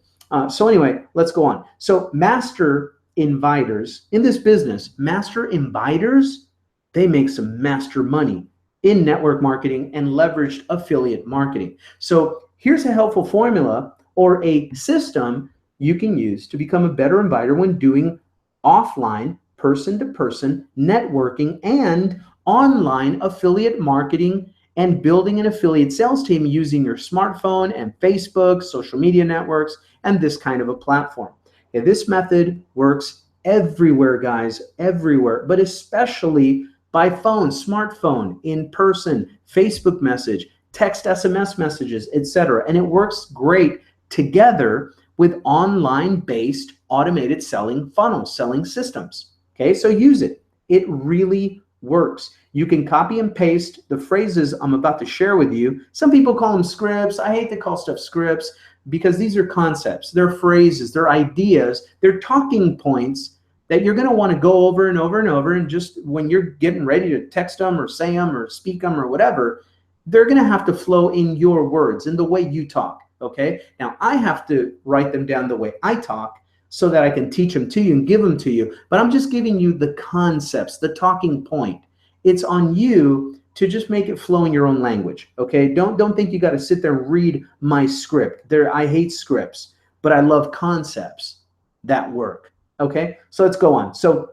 So anyway, let's go on. So master inviters in this business, master inviters, they make some master money in network marketing and leveraged affiliate marketing. So here's a helpful formula or a system you can use to become a better inviter when doing offline, person-to-person networking and online affiliate marketing and building an affiliate sales team using your smartphone and Facebook, social media networks, and this kind of a platform. Okay, this method works everywhere, guys, everywhere, but especially by phone, smartphone, in person, Facebook message, text, SMS messages, etc. And it works great together with online-based automated selling funnels, selling systems. Okay, so use it. It really works. You can copy and paste the phrases I'm about to share with you. Some people call them scripts. I hate to call stuff scripts because these are concepts. They're phrases, they're ideas, they're talking points that you're going to want to go over and over and over. And just when you're getting ready to text them or say them or speak them or whatever, they're going to have to flow in your words, in the way you talk. Okay, now I have to write them down the way I talk so that I can teach them to you and give them to you. But I'm just giving you the concepts, the talking point. It's on you to just make it flow in your own language. Okay, don't think you got to sit there and read my script. I hate scripts, but I love concepts that work. Okay, so let's go on. So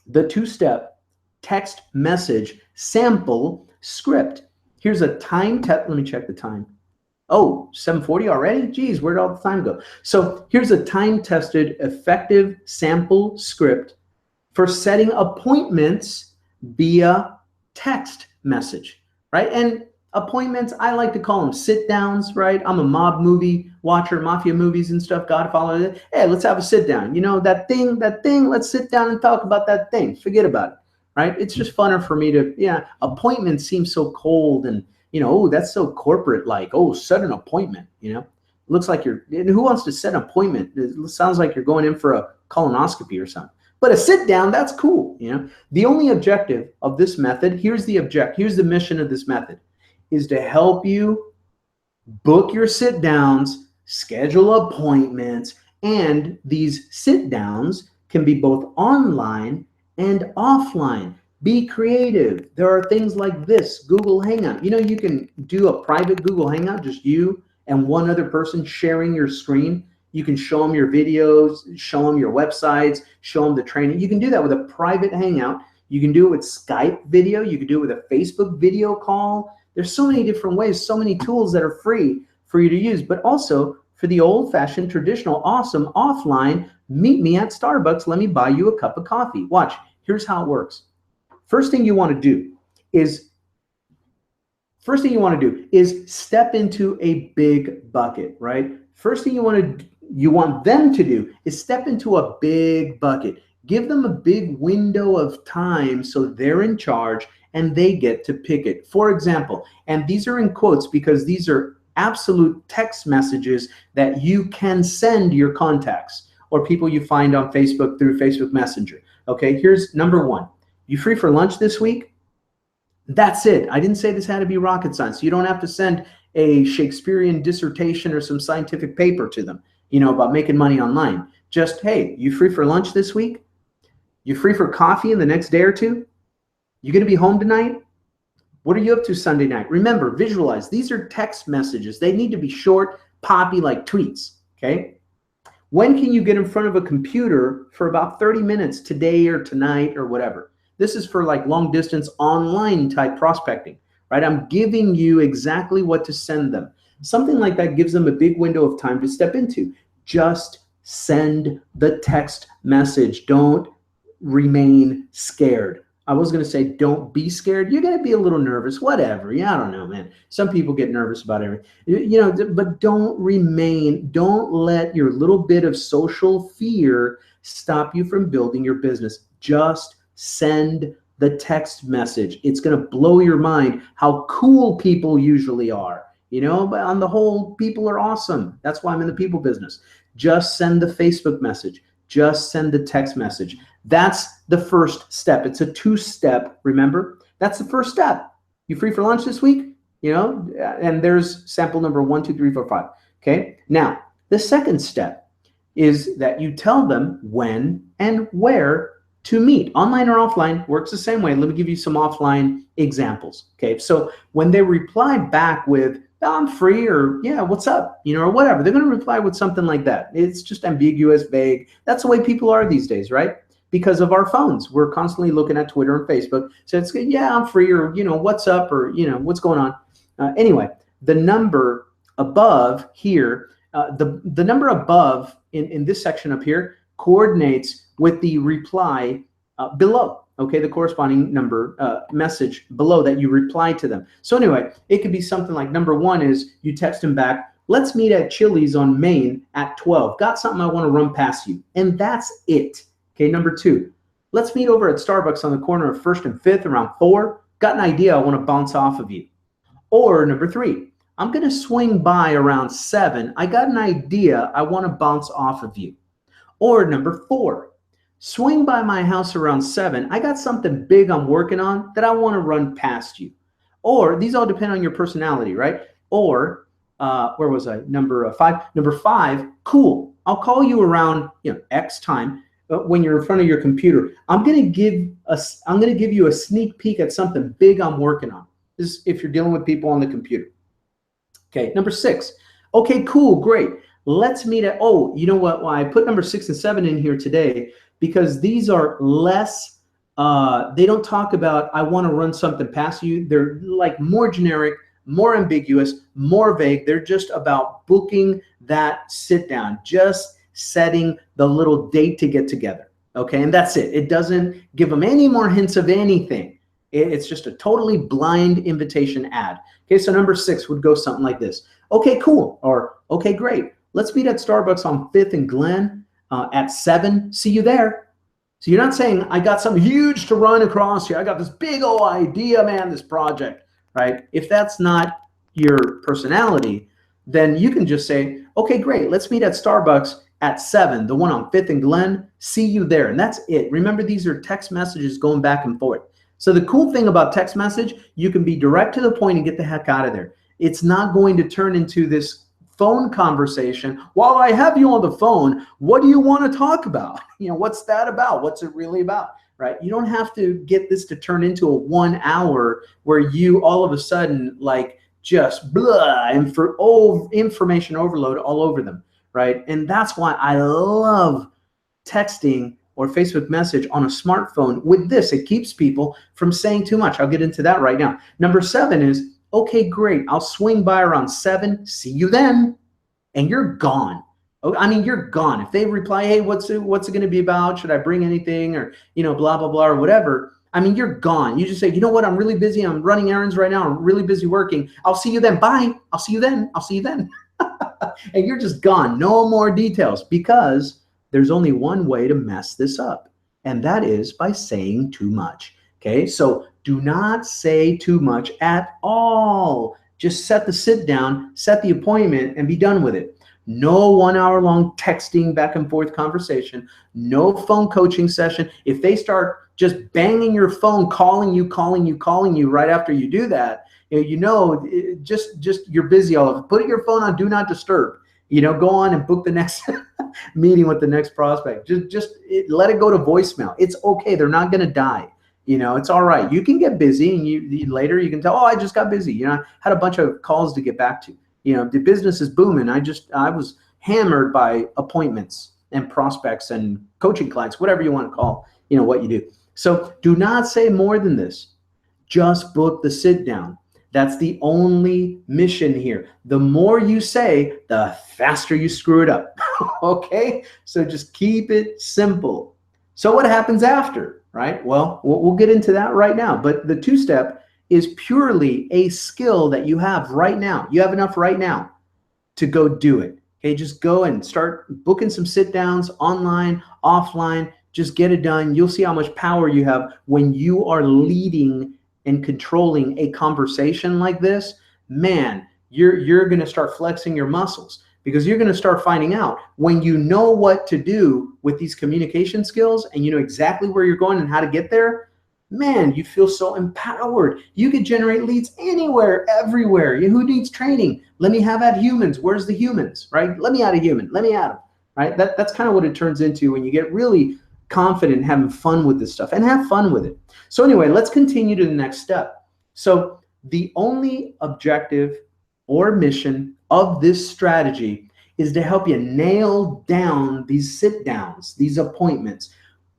the two-step text message sample script. Here's a time test. Let me check the time. Oh, 7:40 already? Geez, where'd all the time go? So here's a time-tested, effective sample script for setting appointments via text message, right? And appointments, I like to call them sit-downs, right? I'm a mob movie watcher, mafia movies and stuff, Godfather. Hey, let's have a sit-down. You know, that thing, let's sit down and talk about that thing. Forget about it, right? It's just funner for me to, appointments seem so cold and, oh, that's so corporate-like. Oh, set an appointment, Looks like who wants to set an appointment? It sounds like you're going in for a colonoscopy or something. But a sit down, that's cool, The only objective of this method, here's the mission of this method, is to help you book your sit downs, schedule appointments, and these sit downs can be both online and offline. Be creative. There are things like this, Google Hangout. You know, you can do a private Google Hangout, just you and one other person sharing your screen. You can show them your videos, show them your websites, show them the training. You can do that with a private Hangout. You can do it with Skype video. You can do it with a Facebook video call. There's so many different ways, so many tools that are free for you to use, but also for the old-fashioned, traditional, awesome, offline, meet me at Starbucks, let me buy you a cup of coffee. Watch, here's how it works. First thing you want to do is step into a big bucket, right? First thing you want them to do is step into a big bucket. Give them a big window of time so they're in charge and they get to pick it. For example, and these are in quotes because these are absolute text messages that you can send your contacts or people you find on Facebook through Facebook Messenger. Okay, here's number one. You free for lunch this week? That's it. I didn't say this had to be rocket science. You don't have to send a Shakespearean dissertation or some scientific paper to them, you know, about making money online. Just, hey, you free for lunch this week? You free for coffee in the next day or two? You going to be home tonight? What are you up to Sunday night? Remember, visualize. These are text messages. They need to be short, poppy, like tweets, okay? When can you get in front of a computer for about 30 minutes today or tonight or whatever? This is for like long distance online type prospecting, right? I'm giving you exactly what to send them. Something like that gives them a big window of time to step into. Just send the text message. Don't remain scared. I was going to say, don't be scared. You're going to be a little nervous, whatever. Yeah, I don't know, man. Some people get nervous about everything, you know, but don't let your little bit of social fear stop you from building your business. Just send the text message. It's going to blow your mind how cool people usually are. You know, but on the whole, people are awesome. That's why I'm in the people business. Just send the Facebook message. Just send the text message. That's the first step. It's a two-step, remember? That's the first step. You free for lunch this week? You know, and there's sample number 1, 2, 3, 4, 5. Okay. Now, the second step is that you tell them when and where to meet. Online or offline works the same way. Let me give you some offline examples. Okay. So when they reply back with, oh, I'm free, or yeah, what's up, you know, or whatever, they're going to reply with something like that. It's just ambiguous, vague. That's the way people are these days, right? Because of our phones. We're constantly looking at Twitter and Facebook. So it's, yeah, I'm free, or, you know, what's up, or, you know, what's going on. Anyway, the number above here, the number above in this section up here coordinates with the reply below. Okay, the corresponding number message below that you reply to them. So anyway, it could be something like number 1 is you text them back, let's meet at Chili's on Main at 12. Got something I want to run past you. And that's it. Okay, number 2, let's meet over at Starbucks on the corner of 1st and 5th around 4. Got an idea I want to bounce off of you. Or number 3, I'm going to swing by around 7. I got an idea I want to bounce off of you. Or number 4, swing by my house around 7. I got something big I'm working on that I want to run past you. Or these all depend on your personality, right? Or where was I? Number 5. Number 5, cool. I'll call you around, you know, X time. When you're in front of your computer, I'm going to give you a sneak peek at something big I'm working on. This is if you're dealing with people on the computer. Okay, number 6. Okay, cool, great. Let's meet at, oh, you know what? Well, I put number 6 and 7 in here today because these are less, they don't talk about, I want to run something past you. They're like more generic, more ambiguous, more vague. They're just about booking that sit down, just setting the little date to get together. Okay, and that's it. It doesn't give them any more hints of anything. It's just a totally blind invitation ad. Okay, so number 6 would go something like this. Okay, cool. Or, okay, great. Let's meet at Starbucks on 5th and Glen at 7. See you there. So you're not saying, I got something huge to run across here. I got this big old idea, man, this project, right? If that's not your personality, then you can just say, okay, great. Let's meet at Starbucks at 7, the one on 5th and Glen. See you there. And that's it. Remember, these are text messages going back and forth. So the cool thing about text message, you can be direct to the point and get the heck out of there. It's not going to turn into this phone conversation. While I have you on the phone, what do you want to talk about? You know, what's that about? What's it really about? right? You don't have to get this to turn into a 1 hour where you all of a sudden like just blah and for information overload all over them, right? And that's why I love texting or Facebook message on a smartphone with this. It keeps people from saying too much. I'll get into that right now. Number 7 is, okay, great. I'll swing by around 7. See you then. And you're gone. I mean, you're gone. If they reply, hey, what's it going to be about? Should I bring anything? Or, blah, blah, blah, or whatever. I mean, you're gone. You just say, you know what? I'm really busy. I'm running errands right now. I'm really busy working. I'll see you then. Bye. I'll see you then. I'll see you then. And you're just gone. No more details, because there's only one way to mess this up, and that is by saying too much. Okay, so do not say too much at all. Just set the sit down, set the appointment, and be done with it. No 1 hour long texting back and forth conversation, no phone coaching session. If they start just banging your phone, calling you right after you do that, just you're busy all over. Put your phone on do not disturb. Go on and book the next meeting with the next prospect. Just let it go to voicemail. It's okay. They're not going to die. It's all right. You can get busy, and later you can tell, oh, I just got busy. I had a bunch of calls to get back to. The business is booming. I was hammered by appointments and prospects and coaching clients, whatever you want to call, what you do. So do not say more than this. Just book the sit down. That's the only mission here. The more you say, the faster you screw it up. Okay? So just keep it simple. So what happens after, right? Well, we'll get into that right now. But the 2-step is purely a skill that you have right now. You have enough right now to go do it. Okay? Just go and start booking some sit downs online, offline. Just get it done. You'll see how much power you have when you are leading and controlling a conversation like this. Man, you're going to start flexing your muscles, because you're going to start finding out when you know what to do with these communication skills and you know exactly where you're going and how to get there. Man, you feel so empowered. You could generate leads anywhere, everywhere. Who needs training? Let me have at humans. Where's the humans, right? Let me add a human. Let me add them, right? That's kind of what it turns into when you get really confident and having fun with this stuff, and have fun with it. So anyway, let's continue to the next step. So the only objective or mission of this strategy is to help you nail down these sit downs, these appointments,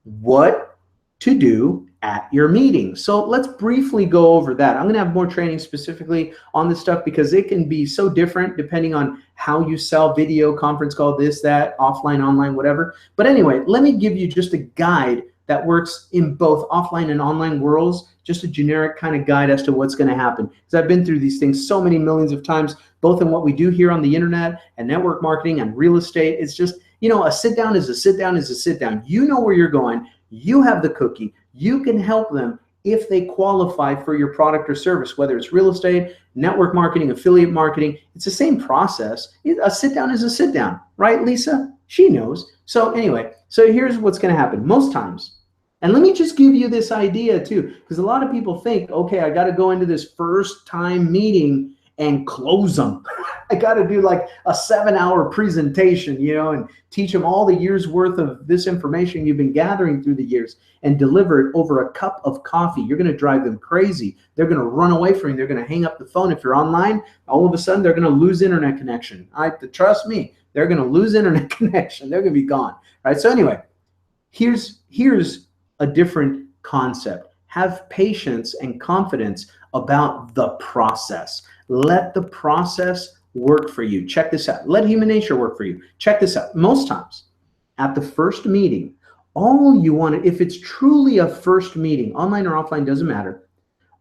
what to do at your meeting. So let's briefly go over that. I'm going to have more training specifically on this stuff, because it can be so different depending on how you sell video, conference call, this, that, offline, online, whatever. But anyway, let me give you just a guide that works in both offline and online worlds, just a generic kind of guide as to what's going to happen. Because I've been through these things so many millions of times, both in what we do here on the internet and network marketing and real estate. It's just, a sit down is a sit down is a sit down. You know where you're going. You have the cookie. You can help them if they qualify for your product or service, whether it's real estate, network marketing, affiliate marketing. It's the same process. A sit down is a sit down, right, Lisa? She knows. So anyway, so here's what's going to happen most times. And let me just give you this idea too, because a lot of people think, okay, I got to go into this first time meeting and close them. I got to do like a 7-hour presentation, and teach them all the years worth of this information you've been gathering through the years and deliver it over a cup of coffee. You're going to drive them crazy. They're going to run away from you. They're going to hang up the phone. If you're online, all of a sudden they're going to lose internet connection. Trust me, they're going to lose internet connection. They're going to be gone, right? So anyway, here's a different concept. Have patience and confidence about the process. Let the process work for you. Check this out. Let human nature work for you. Check this out. Most times at the first meeting, all you want to, if it's truly a first meeting, online or offline, doesn't matter.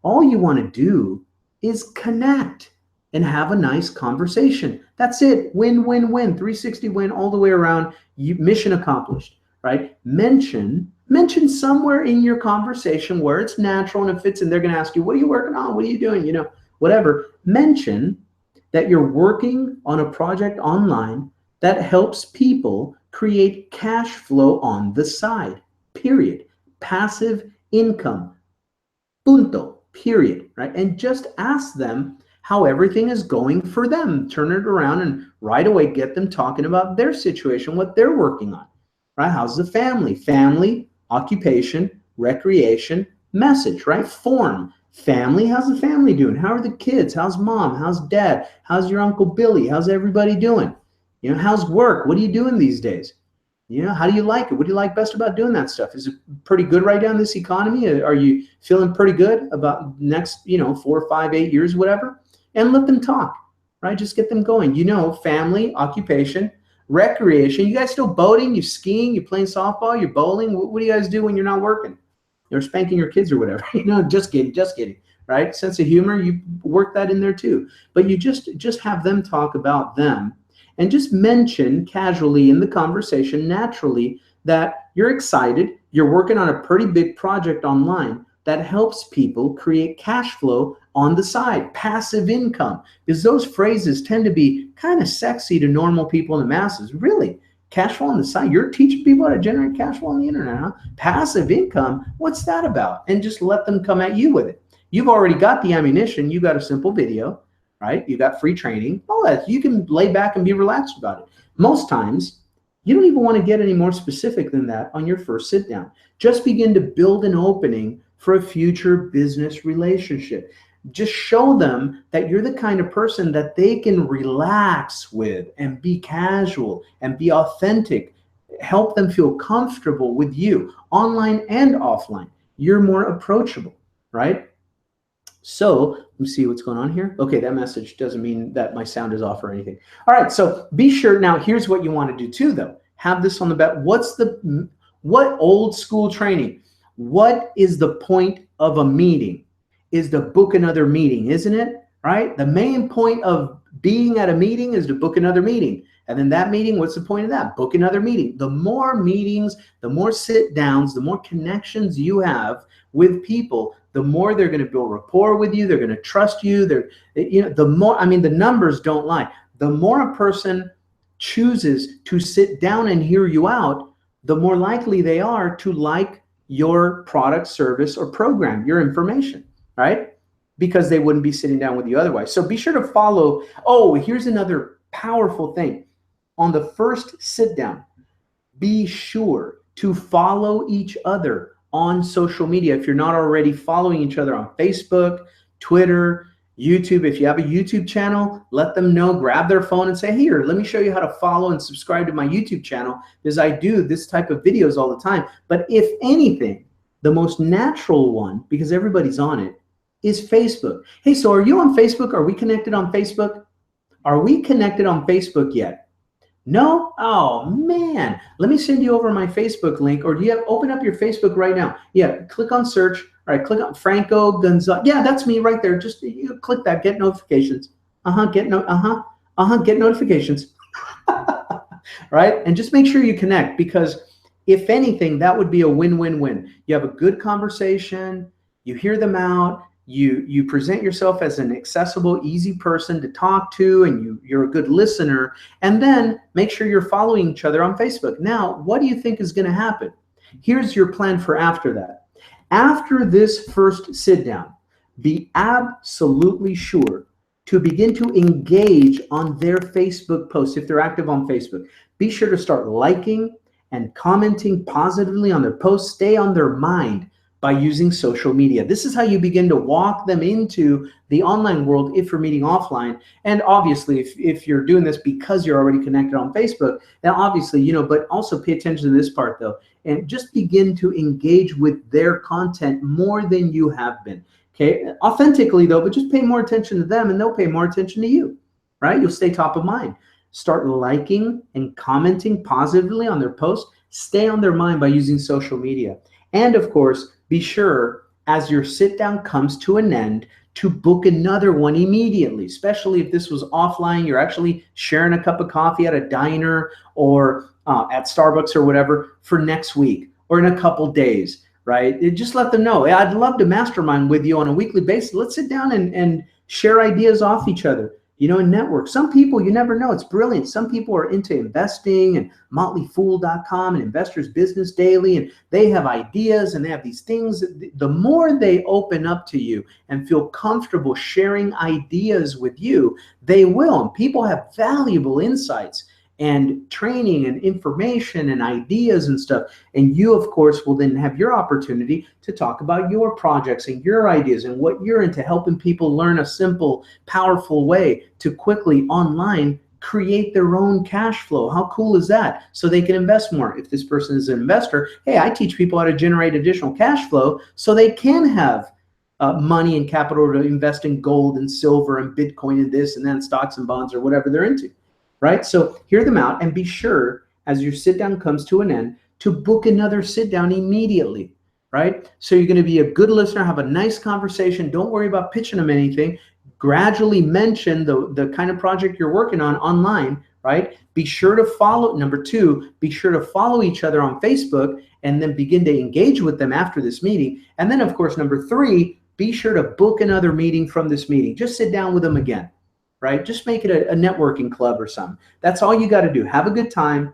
All you want to do is connect and have a nice conversation. That's it. Win, win, win. 360 win all the way around. Mission accomplished, right? Mention somewhere in your conversation where it's natural and it fits, and they're going to ask you, what are you working on? What are you doing? Whatever. Mention that you're working on a project online that helps people create cash flow on the side, period. Passive income, punto, period, right? And just ask them how everything is going for them. Turn it around and right away get them talking about their situation, what they're working on, right? How's the family, occupation, recreation, message, right? Form, family, how's the family doing? How are the kids? How's mom? How's dad? How's your Uncle Billy? How's everybody doing? How's work? What are you doing these days? How do you like it? What do you like best about doing that stuff? Is it pretty good right now in this economy? Are you feeling pretty good about next, 4, 5, 8 years, whatever? And let them talk, right? Just get them going. Family, occupation, recreation. You guys still boating? You skiing? You playing softball? You bowling? What do you guys do when you're not working? You're spanking your kids or whatever. Just kidding, right? Sense of humor, you work that in there too. But you just have them talk about them. And just mention casually in the conversation, naturally, that you're excited, you're working on a pretty big project online that helps people create cash flow on the side, passive income, because those phrases tend to be kind of sexy to normal people in the masses. Really, cash flow on the side? You're teaching people how to generate cash flow on the internet, huh? Passive income, what's that about? And just let them come at you with it. You've already got the ammunition. You got a simple video, right? You got free training, all that. You can lay back and be relaxed about it. Most times, you don't even want to get any more specific than that on your first sit down. Just begin to build an opening for a future business relationship. Just show them that you're the kind of person that they can relax with and be casual and be authentic. Help them feel comfortable with you, online and offline. You're more approachable, right? So let me see what's going on here. Okay, that message doesn't mean that my sound is off or anything. All right, so be sure. Now, here's what you want to do too, though. Have this on the back. What old school training? What is the point of a meeting? Is to book another meeting, isn't it? Right? The main point of being at a meeting is to book another meeting. And then that meeting, what's the point of that? Book another meeting. The more meetings, the more sit downs, the more connections you have with people, the more they're going to build rapport with you. They're going to trust you. The more, the numbers don't lie. The more a person chooses to sit down and hear you out, the more likely they are to like your product, service, or program, your information, right? Because they wouldn't be sitting down with you otherwise. So be sure to follow. Oh, here's another powerful thing. On the first sit down, be sure to follow each other on social media. If you're not already following each other on Facebook, Twitter, YouTube, if you have a YouTube channel, let them know, grab their phone and say, here, let me show you how to follow and subscribe to my YouTube channel, because I do this type of videos all the time. But if anything, the most natural one, because everybody's on it, is Facebook. Hey, so are you on Facebook? Are we connected on Facebook? Are we connected on Facebook yet? No? Oh, man. Let me send you over my Facebook link. Or do you open up your Facebook right now? Yeah, click on search. All right, click on Franco Gonzalez. Yeah, that's me right there. Just click that, get notifications. Get notifications. Right? And just make sure you connect, because if anything, that would be a win-win-win. You have a good conversation, you hear them out, you present yourself as an accessible, easy person to talk to, and you're a good listener, and then make sure you're following each other on Facebook. Now, what do you think is going to happen? Here's your plan for after that. After this first sit down, be absolutely sure to begin to engage on their Facebook posts if they're active on Facebook. Be sure to start liking and commenting positively on their posts. Stay on their mind by using social media. This is how you begin to walk them into the online world if you're meeting offline. And obviously, if you're doing this because you're already connected on Facebook, then obviously, but also pay attention to this part though, and just begin to engage with their content more than you have been. Okay, authentically though, but just pay more attention to them and they'll pay more attention to you, right? You'll stay top of mind. Start liking and commenting positively on their posts. Stay on their mind by using social media. And of course, be sure as your sit down comes to an end to book another one immediately, especially if this was offline, you're actually sharing a cup of coffee at a diner or at Starbucks or whatever for next week or in a couple days, right? Just let them know, I'd love to mastermind with you on a weekly basis. Let's sit down and share ideas off each other, and network. Some people, you never know, it's brilliant. Some people are into investing and motleyfool.com and Investors Business Daily, and they have ideas and they have these things. The more they open up to you and feel comfortable sharing ideas with you, they will. And people have valuable insights. and training and information and ideas and stuff. And you, of course, will then have your opportunity to talk about your projects and your ideas and what you're into, helping people learn a simple, powerful way to quickly online create their own cash flow. How cool is that? So they can invest more. If this person is an investor, hey, I teach people how to generate additional cash flow so they can have money and capital to invest in gold and silver and Bitcoin and this and then stocks and bonds or whatever they're into, right? So hear them out and be sure as your sit down comes to an end to book another sit down immediately, right? So you're going to be a good listener, have a nice conversation. Don't worry about pitching them anything. Gradually mention the kind of project you're working on online, right? Be sure to follow, number two, be sure to follow each other on Facebook and then begin to engage with them after this meeting. And then, of course, number three, be sure to book another meeting from this meeting. Just sit down with them again, right? Just make it a networking club or something. That's all you got to do. Have a good time,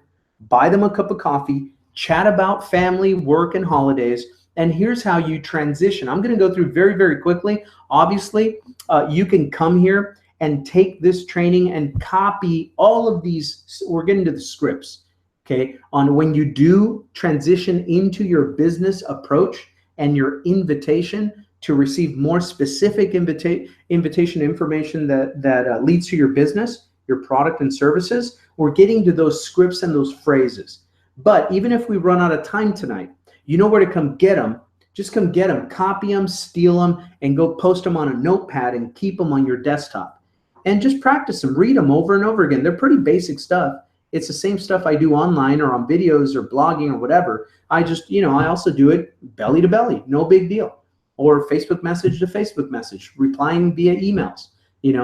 buy them a cup of coffee, chat about family, work, and holidays. And here's how you transition. I'm going to go through very, very quickly. Obviously, you can come here and take this training and copy all of these. We're getting to the scripts, okay, on when you do transition into your business approach and your invitation to receive more specific invitation information that leads to your business, your product and services. We're getting to those scripts and those phrases. But even if we run out of time tonight, you know where to come get them. Just come get them, copy them, steal them, and go post them on a notepad and keep them on your desktop. And just practice them, read them over and over again. They're pretty basic stuff. It's the same stuff I do online or on videos or blogging or whatever. I just, I also do it belly to belly, no big deal. Or Facebook message to Facebook message, replying via emails,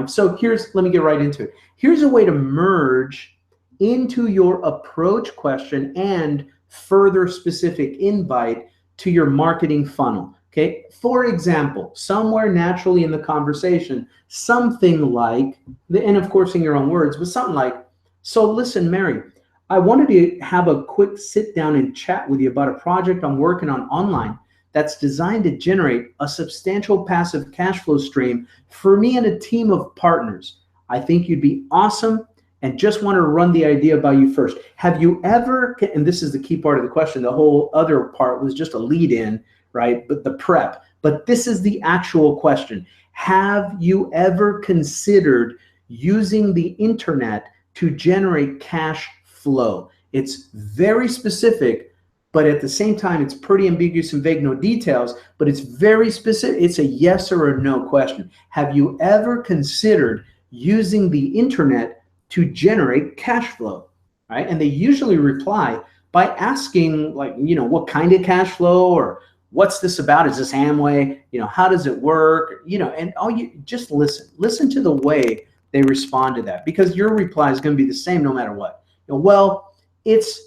So let me get right into it. Here's a way to merge into your approach question and further specific invite to your marketing funnel. Okay. For example, somewhere naturally in the conversation, something like, and of course in your own words, but something like, so listen, Mary, I wanted to have a quick sit down and chat with you about a project I'm working on online that's designed to generate a substantial passive cash flow stream for me and a team of partners. I think you'd be awesome and just want to run the idea by you first. Have you ever, and this is the key part of the question, the whole other part was just a lead in, right? But the prep, but this is the actual question. Have you ever considered using the internet to generate cash flow? It's very specific, but at the same time, it's pretty ambiguous and vague, no details, but it's very specific. It's a yes or a no question. Have you ever considered using the internet to generate cash flow, right? And they usually reply by asking what kind of cash flow or what's this about? Is this Amway? How does it work? And you just listen to the way they respond to that, because your reply is going to be the same no matter what. Well, it's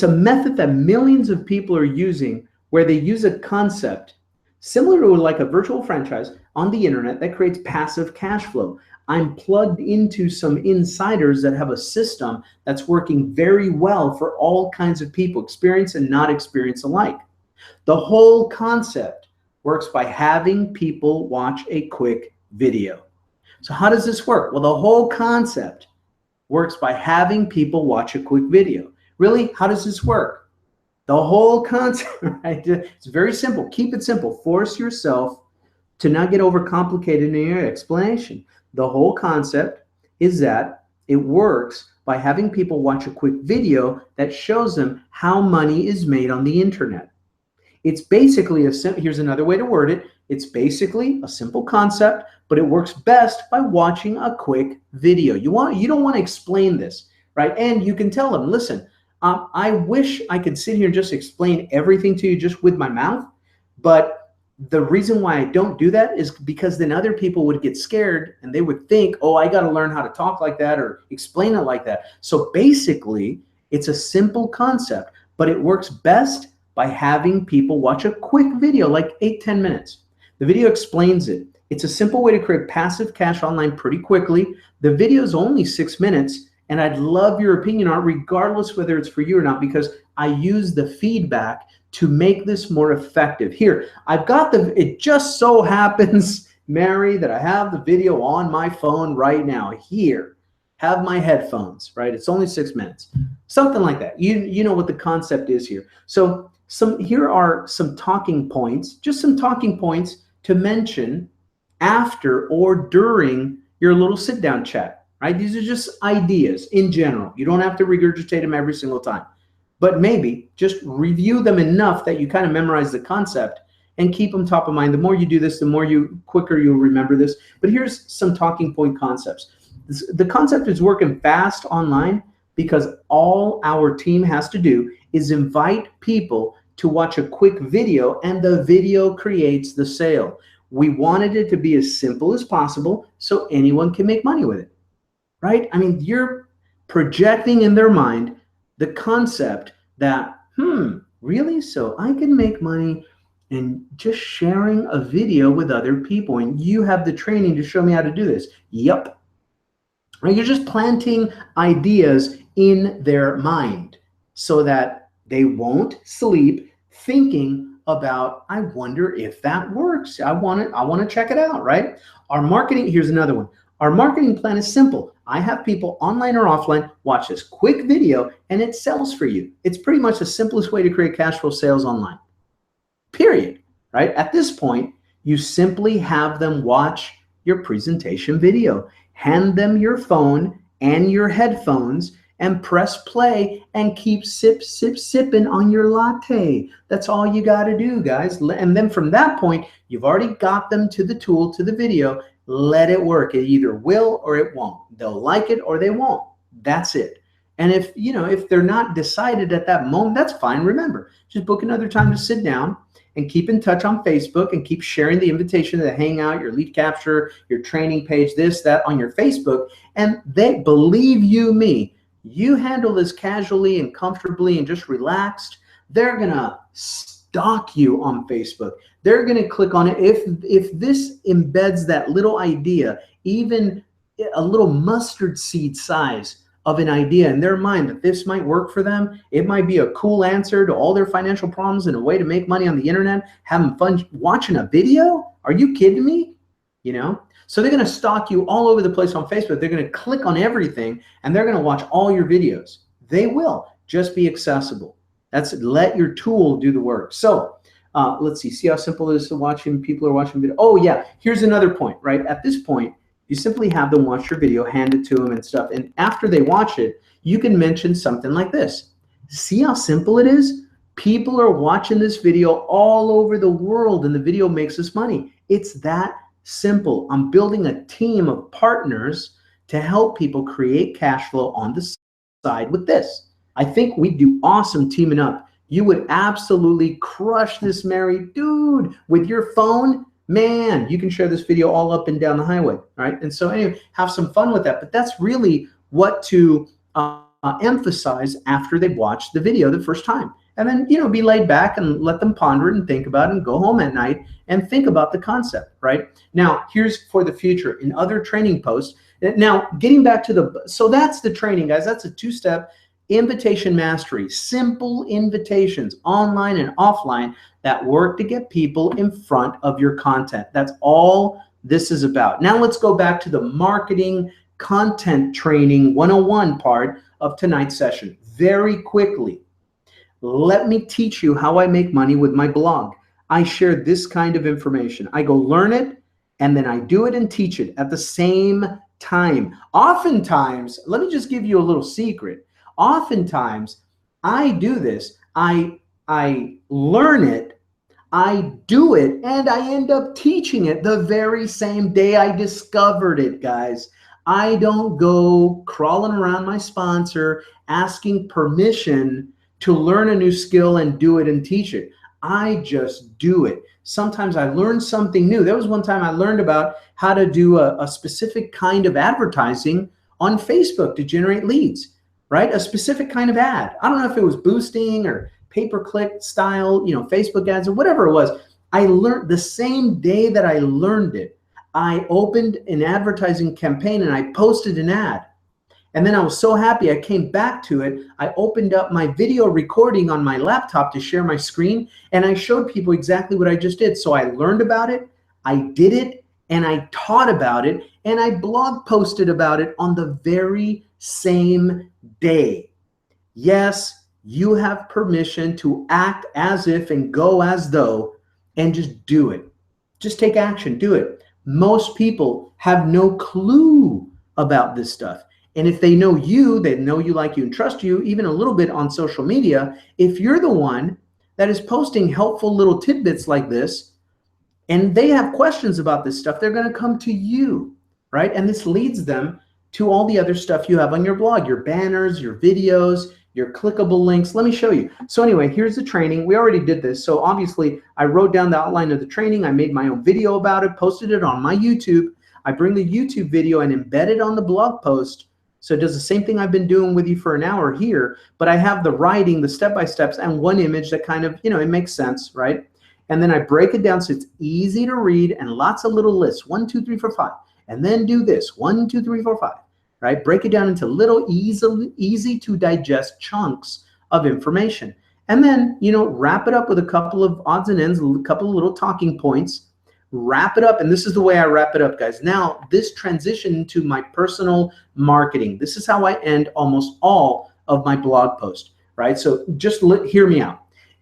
a method that millions of people are using where they use a concept similar to like a virtual franchise on the internet that creates passive cash flow. I'm plugged into some insiders that have a system that's working very well for all kinds of people, experienced and not experienced alike. The whole concept works by having people watch a quick video. So how does this work? Well, the whole concept works by having people watch a quick video. Really? How does this work? The whole concept, right? It's very simple. Keep it simple. Force yourself to not get overcomplicated in your explanation. The whole concept is that it works by having people watch a quick video that shows them how money is made on the internet. It's basically here's another way to word it. It's basically a simple concept, but it works best by watching a quick video. You don't want to explain this, right? And you can tell them, listen, I wish I could sit here and just explain everything to you just with my mouth, but the reason why I don't do that is because then other people would get scared and they would think, oh, I got to learn how to talk like that or explain it like that. So basically, it's a simple concept, but it works best by having people watch a quick video, like 8-10 minutes. The video explains it. It's a simple way to create passive cash online pretty quickly. The video is only 6 minutes, and I'd love your opinion on it, regardless whether it's for you or not, because I use the feedback to make this more effective. Here, I've got it just so happens, Mary, that I have the video on my phone right now. Here, have my headphones, right? It's only 6 minutes, something like that. You know what the concept is here. So here are some talking points, just some talking points to mention after or during your little sit down chat, right? These are just ideas in general. You don't have to regurgitate them every single time, but maybe just review them enough that you kind of memorize the concept and keep them top of mind. The more you do this, the more quicker you'll remember this. But here's some talking point concepts. The concept is working fast online because all our team has to do is invite people to watch a quick video, and the video creates the sale. We wanted it to be as simple as possible so anyone can make money with it, right? I mean, you're projecting in their mind the concept that, really? So I can make money and just sharing a video with other people, and you have the training to show me how to do this. Yep. Right? You're just planting ideas in their mind so that they won't sleep thinking about, I wonder if that works. I want to check it out, right? Our marketing, here's another one. Our marketing plan is simple. I have people online or offline watch this quick video and it sells for you. It's pretty much the simplest way to create cash flow sales online. Period, right? At this point, you simply have them watch your presentation video. Hand them your phone and your headphones and press play and keep sipping on your latte. That's all you got to do, guys. And then from that point, you've already got them to the tool, to the video. Let it work. It either will or it won't. They'll like it or they won't. That's it. And if they're not decided at that moment, that's fine. Remember, just book another time to sit down and keep in touch on Facebook and keep sharing the invitation to the Hangout, your lead capture, your training page, this, that on your Facebook. And they, believe you me, you handle this casually and comfortably and just relaxed, they're going to stalk you on Facebook. They're going to click on it. If this embeds that little idea, even a little mustard seed size of an idea in their mind that this might work for them, it might be a cool answer to all their financial problems and a way to make money on the internet, having fun watching a video. Are you kidding me? So they're going to stalk you all over the place on Facebook. They're going to click on everything and they're going to watch all your videos. They will just be accessible. Let your tool do the work. So let's see how simple it is to watching. People are watching video. Oh yeah, here's another point, right? At this point, you simply have them watch your video, hand it to them and stuff. And after they watch it, you can mention something like this. See how simple it is? People are watching this video all over the world and the video makes us money. It's that simple. I'm building a team of partners to help people create cash flow on the side with this. I think we do awesome teaming up. You would absolutely crush this, Mary. Dude, with your phone, man, you can share this video all up and down the highway, right? And so anyway, have some fun with that. But that's really what to emphasize after they've watched the video the first time. And then, be laid back and let them ponder it and think about it and go home at night and think about the concept, right? Now, here's for the future in other training posts. Now, getting back to so that's the training, guys. That's a two-step invitation mastery, simple invitations online and offline that work to get people in front of your content. That's all this is about. Now let's go back to the marketing content training 101 part of tonight's session. Very quickly, let me teach you how I make money with my blog. I share this kind of information. I go learn it, and then I do it and teach it at the same time. Oftentimes, let me just give you a little secret. Oftentimes, I do this. I learn it, I do it, and I end up teaching it the very same day I discovered it, guys. I don't go crawling around my sponsor asking permission to learn a new skill and do it and teach it. I just do it. Sometimes I learn something new. There was one time I learned about how to do a specific kind of advertising on Facebook to generate leads. Right? A specific kind of ad. I don't know if it was boosting or pay-per-click style, Facebook ads or whatever it was. I learned the same day that I learned it. I opened an advertising campaign and I posted an ad. And then I was so happy I came back to it. I opened up my video recording on my laptop to share my screen and I showed people exactly what I just did. So I learned about it, I did it, and I taught about it. and I blog posted about it on the very same day. Yes, you have permission to act as if and go as though and just do it. Just take action, do it. Most people have no clue about this stuff. And if they know you, they know you, like you, and trust you, even a little bit on social media, if you're the one that is posting helpful little tidbits like this, and they have questions about this stuff, they're going to come to you, right? And this leads them to all the other stuff you have on your blog, your banners, your videos, your clickable links. Let me show you. So anyway, here's the training. We already did this. So obviously I wrote down the outline of the training. I made my own video about it, posted it on my YouTube. I bring the YouTube video and embed it on the blog post. So it does the same thing I've been doing with you for an hour here, but I have the writing, the step-by-steps, and one image that kind of, it makes sense, right? And then I break it down so it's easy to read and lots of little lists, 1, 2, 3, 4, 5. And then do this, 1, 2, 3, 4, 5, right? Break it down into little easy to digest chunks of information. And then, wrap it up with a couple of odds and ends, a couple of little talking points, wrap it up. And this is the way I wrap it up, guys. Now, this transition to my personal marketing. This is how I end almost all of my blog posts, right? So just hear me out.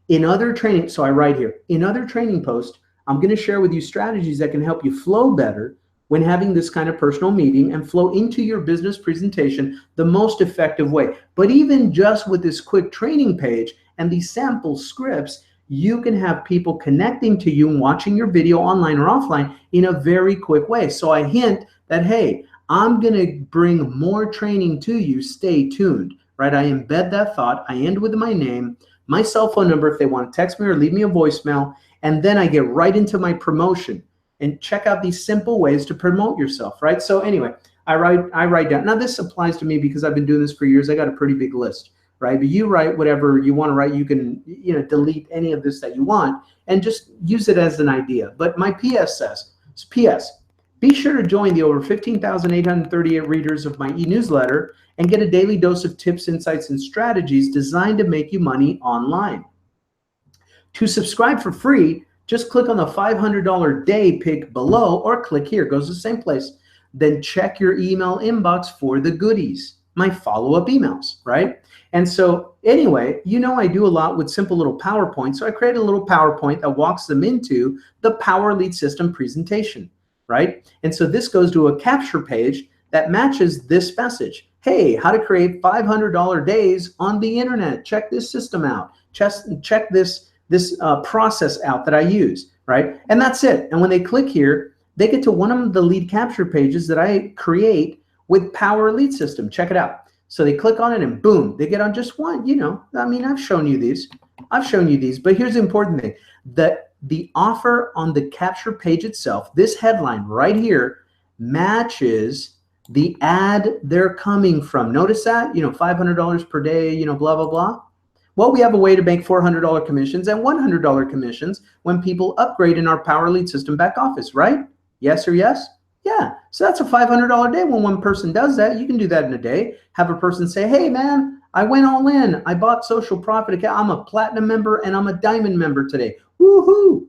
In other training, so I write here, in other training posts, I'm going to share with you strategies that can help you flow better when having this kind of personal meeting and flow into your business presentation the most effective way. But even just with this quick training page and these sample scripts, you can have people connecting to you and watching your video online or offline in a very quick way. So I hint that, hey, I'm going to bring more training to you. Stay tuned, right? I embed that thought. I end with my name, my cell phone number if they want to text me or leave me a voicemail, and then I get right into my promotion and check out these simple ways to promote yourself, right? So anyway, I write down. Now this applies to me because I've been doing this for years. I got a pretty big list, right? But you write whatever you want to write. You can, delete any of this that you want and just use it as an idea. But my PS says, PS, be sure to join the over 15,838 readers of my e-newsletter and get a daily dose of tips, insights, and strategies designed to make you money online. To subscribe for free, just click on the $500 day pick below or click here. It goes to the same place. Then check your email inbox for the goodies, my follow-up emails, right? And so anyway, I do a lot with simple little PowerPoints. So I created a little PowerPoint that walks them into the Power Lead System presentation, right? And so this goes to a capture page that matches this message. Hey, how to create $500 days on the internet. Check this system out. Check this process out that I use, right? And that's it. And when they click here, they get to one of the lead capture pages that I create with Power Lead System. Check it out. So they click on it and boom, they get on just one. I've shown you these. But here's the important thing. The offer on the capture page itself, this headline right here, matches the ad they're coming from. Notice that, $500 per day, blah, blah, blah. Well, we have a way to make $400 commissions and $100 commissions when people upgrade in our Power Lead System back office, right? Yes or yes? Yeah. So that's a $500 day when one person does that. You can do that in a day. Have a person say, hey, man, I went all in. I bought Social Profit account. I'm a platinum member and I'm a diamond member today. Woohoo!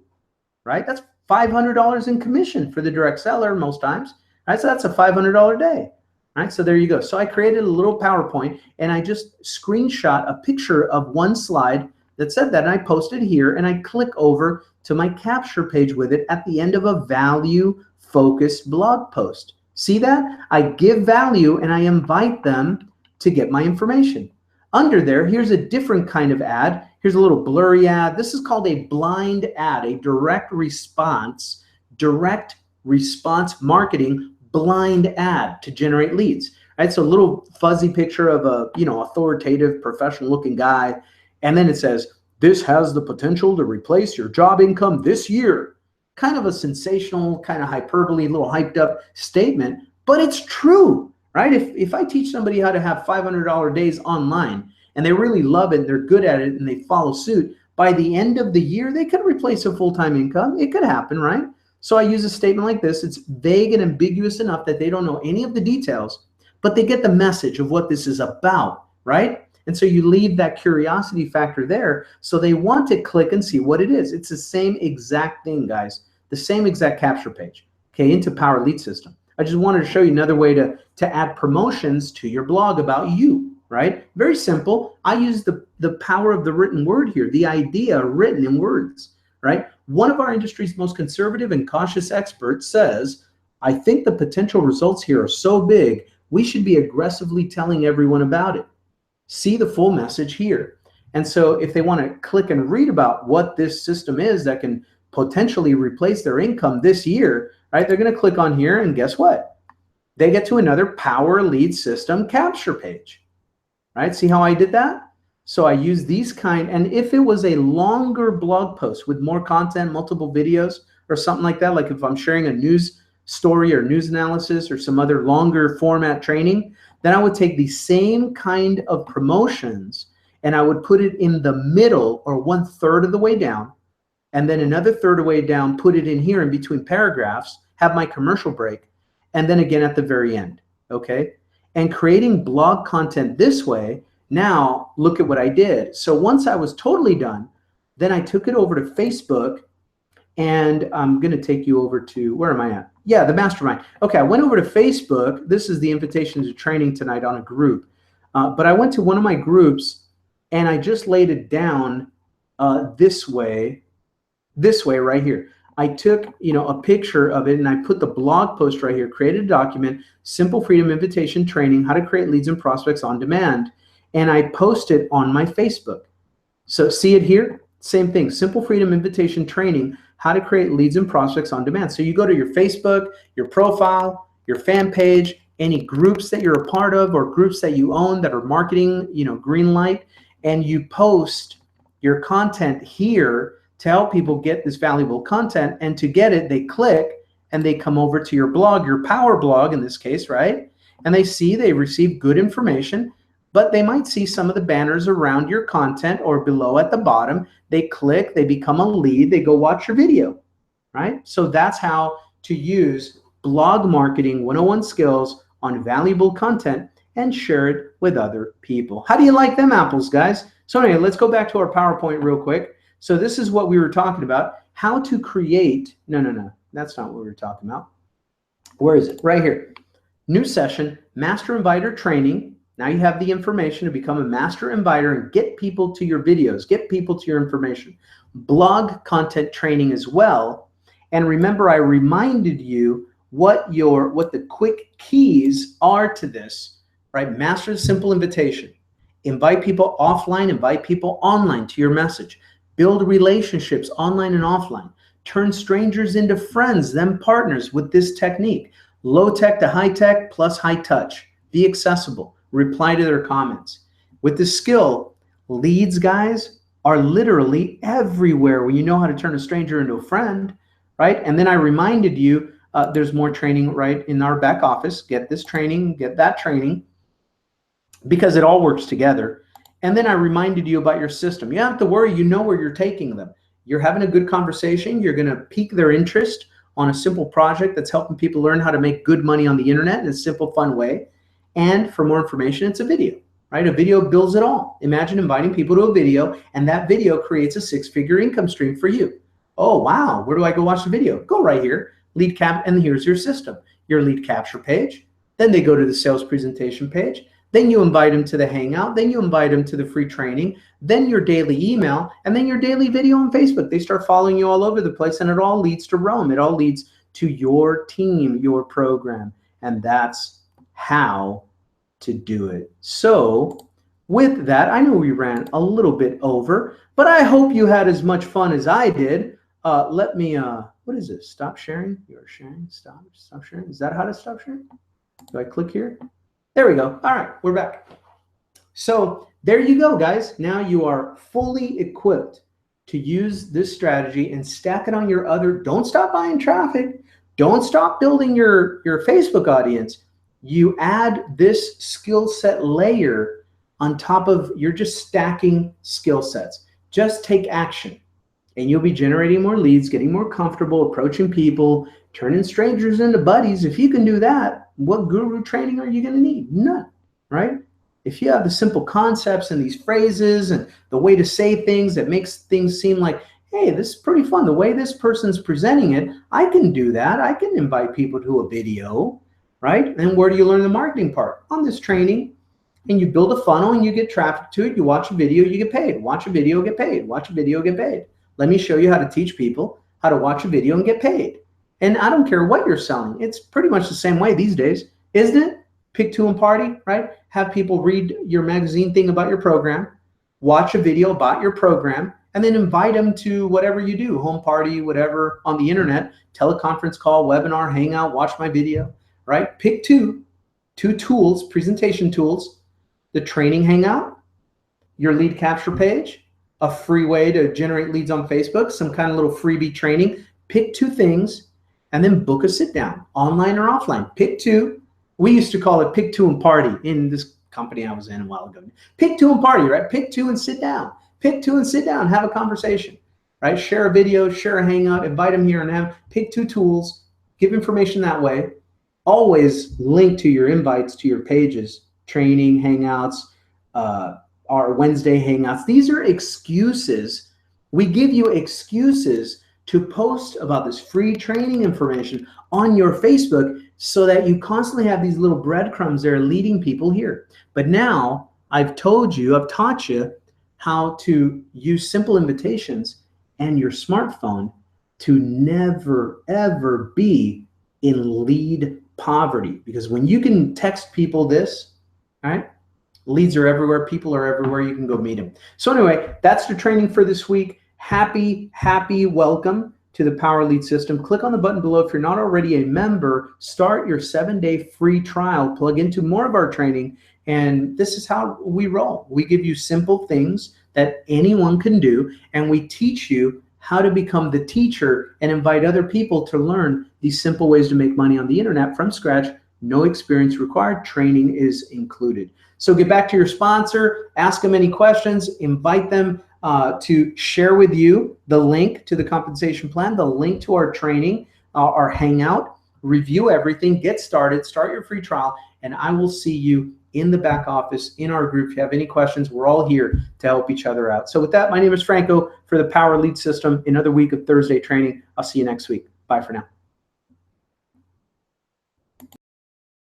Right? That's $500 in commission for the direct seller most times. Right? So that's a $500 day. Right, so there you go. So I created a little PowerPoint and I just screenshot a picture of one slide that said that, and I posted here, and I click over to my capture page with it at the end of a value-focused blog post. See that? I give value and I invite them to get my information. Under there, here's a different kind of ad. Here's a little blurry ad. This is called a blind ad, a direct response marketing blind ad to generate leads, right? So a little fuzzy picture of a, authoritative, professional looking guy. And then it says, this has the potential to replace your job income this year. Kind of a sensational, kind of hyperbole, little hyped up statement, but it's true, right? If I teach somebody how to have $500 days online and they really love it, and they're good at it, and they follow suit, by the end of the year, they could replace a full-time income. It could happen, right? So I use a statement like this. It's vague and ambiguous enough that they don't know any of the details, but they get the message of what this is about, right? And so you leave that curiosity factor there, so they want to click and see what it is. It's the same exact thing, guys. The same exact capture page, okay, into Power Lead System. I just wanted to show you another way to add promotions to your blog about you, right? Very simple. I use the power of the written word here, the idea written in words, right? One of our industry's most conservative and cautious experts says, I think the potential results here are so big, we should be aggressively telling everyone about it. See the full message here. And so if they want to click and read about what this system is that can potentially replace their income this year, right? They're going to click on here, and guess what? They get to another Power Lead System capture page, right? See how I did that? So I use these kind, and if it was a longer blog post with more content, multiple videos or something like that, like if I'm sharing a news story or news analysis or some other longer format training, then I would take the same kind of promotions and I would put it in the middle or 1/3 of the way down, and then another third of the way down, put it in here in between paragraphs, have my commercial break, and then again at the very end, okay? And creating blog content this way, now look at what I did. So once I was totally done, then I took it over to Facebook, and I'm gonna take you over to, where am I at? Yeah, the mastermind. Okay, I went over to Facebook. This is the invitation to training tonight on a group. But I went to one of my groups, and I just laid it down this way right here. I took, a picture of it, and I put the blog post right here, created a document, Simple Freedom Invitation Training, how to create leads and prospects on demand. And I posted on my Facebook. So see it here? Same thing, Simple Freedom Invitation Training, how to create leads and prospects on demand. So you go to your Facebook, your profile, your fan page, any groups that you're a part of or groups that you own that are marketing, green light, and you post your content here to help people get this valuable content. And to get it, they click and they come over to your blog, your power blog in this case, right? And they receive good information, but they might see some of the banners around your content or below at the bottom. They click, they become a lead, they go watch your video, right? So that's how to use blog marketing 101 skills on valuable content and share it with other people. How do you like them apples, guys? So anyway, let's go back to our PowerPoint real quick. So this is what we were talking about, how to create, no, that's not what we were talking about. Where is it? Right here. New session, Master Inviter Training. Now you have the information to become a Master Inviter and get people to your videos, get people to your information. Blog content training as well. And remember, I reminded you what the quick keys are to this, right? Master the simple invitation. Invite people offline, invite people online to your message. Build relationships online and offline. Turn strangers into friends, then partners with this technique. Low tech to high tech plus high touch. Be accessible. Reply to their comments. With this skill, leads, guys, are literally everywhere when you know how to turn a stranger into a friend, right? And then I reminded you, there's more training right in our back office. Get this training, get that training, because it all works together. And then I reminded you about your system. You don't have to worry, you know where you're taking them. You're having a good conversation. You're going to pique their interest on a simple project that's helping people learn how to make good money on the internet in a simple, fun way. And for more information, it's a video, right? A video builds it all. Imagine inviting people to a video, and that video creates a 6-figure income stream for you. Oh, wow. Where do I go watch the video? Go right here, lead cap, and here's your system. Your lead capture page. Then they go to the sales presentation page. Then you invite them to the Hangout. Then you invite them to the free training. Then your daily email, and then your daily video on Facebook. They start following you all over the place, and it all leads to Rome. It all leads to your team, your program, and that's how to do it. So with that, I know we ran a little bit over, but I hope you had as much fun as I did. Let me, what is this? Stop sharing? You're sharing, stop sharing. Is that how to stop sharing? Do I click here? There we go. All right, we're back. So there you go, guys. Now you are fully equipped to use this strategy and stack it on your other. Don't stop buying traffic. Don't stop building your Facebook audience. You add this skill set layer on top of, you're just stacking skill sets. Just take action and you'll be generating more leads, getting more comfortable, approaching people, turning strangers into buddies. If you can do that, what guru training are you going to need? None, right? If you have the simple concepts and these phrases and the way to say things that makes things seem like, hey, this is pretty fun. The way this person's presenting it, I can do that. I can invite people to a video. right? And where do you learn the marketing part? On this training. And you build a funnel and you get traffic to it. You watch a video, you get paid. Watch a video, get paid. Watch a video, get paid. Let me show you how to teach people how to watch a video and get paid. And I don't care what you're selling. It's pretty much the same way these days, isn't it? Pick two and party, right? Have people read your magazine thing about your program, watch a video about your program, and then invite them to whatever you do, home party, whatever, on the internet, teleconference call, webinar, hangout, watch my video, right? Pick two tools, presentation tools, the training hangout, your lead capture page, a free way to generate leads on Facebook, some kind of little freebie training. Pick two things and then book a sit down, online or offline. Pick two. We used to call it pick two and party in this company I was in a while ago. Pick two and party, right? Pick two and sit down. Pick two and sit down, have a conversation, right? Share a video, share a hangout, invite them here and pick two tools, give information that way. Always link to your invites to your pages. Training, hangouts, our Wednesday hangouts. These are excuses. We give you excuses to post about this free training information on your Facebook so that you constantly have these little breadcrumbs that are leading people here. But now I've taught you how to use simple invitations and your smartphone to never, ever be in lead poverty. Because when you can text people this, all right, leads are everywhere. People are everywhere. You can go meet them. So anyway, that's the training for this week. Happy welcome to the Power Lead System. Click on the button below if you're not already a member. Start your 7-day free trial. Plug into more of our training. And this is how we roll. We give you simple things that anyone can do. And we teach you how to become the teacher and invite other people to learn these simple ways to make money on the internet from scratch. No experience required. Training is included. So get back to your sponsor, ask them any questions, invite them to share with you the link to the compensation plan, the link to our training, our hangout, review everything, get started, start your free trial, and I will see you in the back office in our group. If you have any questions, we're all here to help each other out. So with that, my name is Franco for the Power Lead System. Another week of Thursday training. I'll see you next week. Bye for now.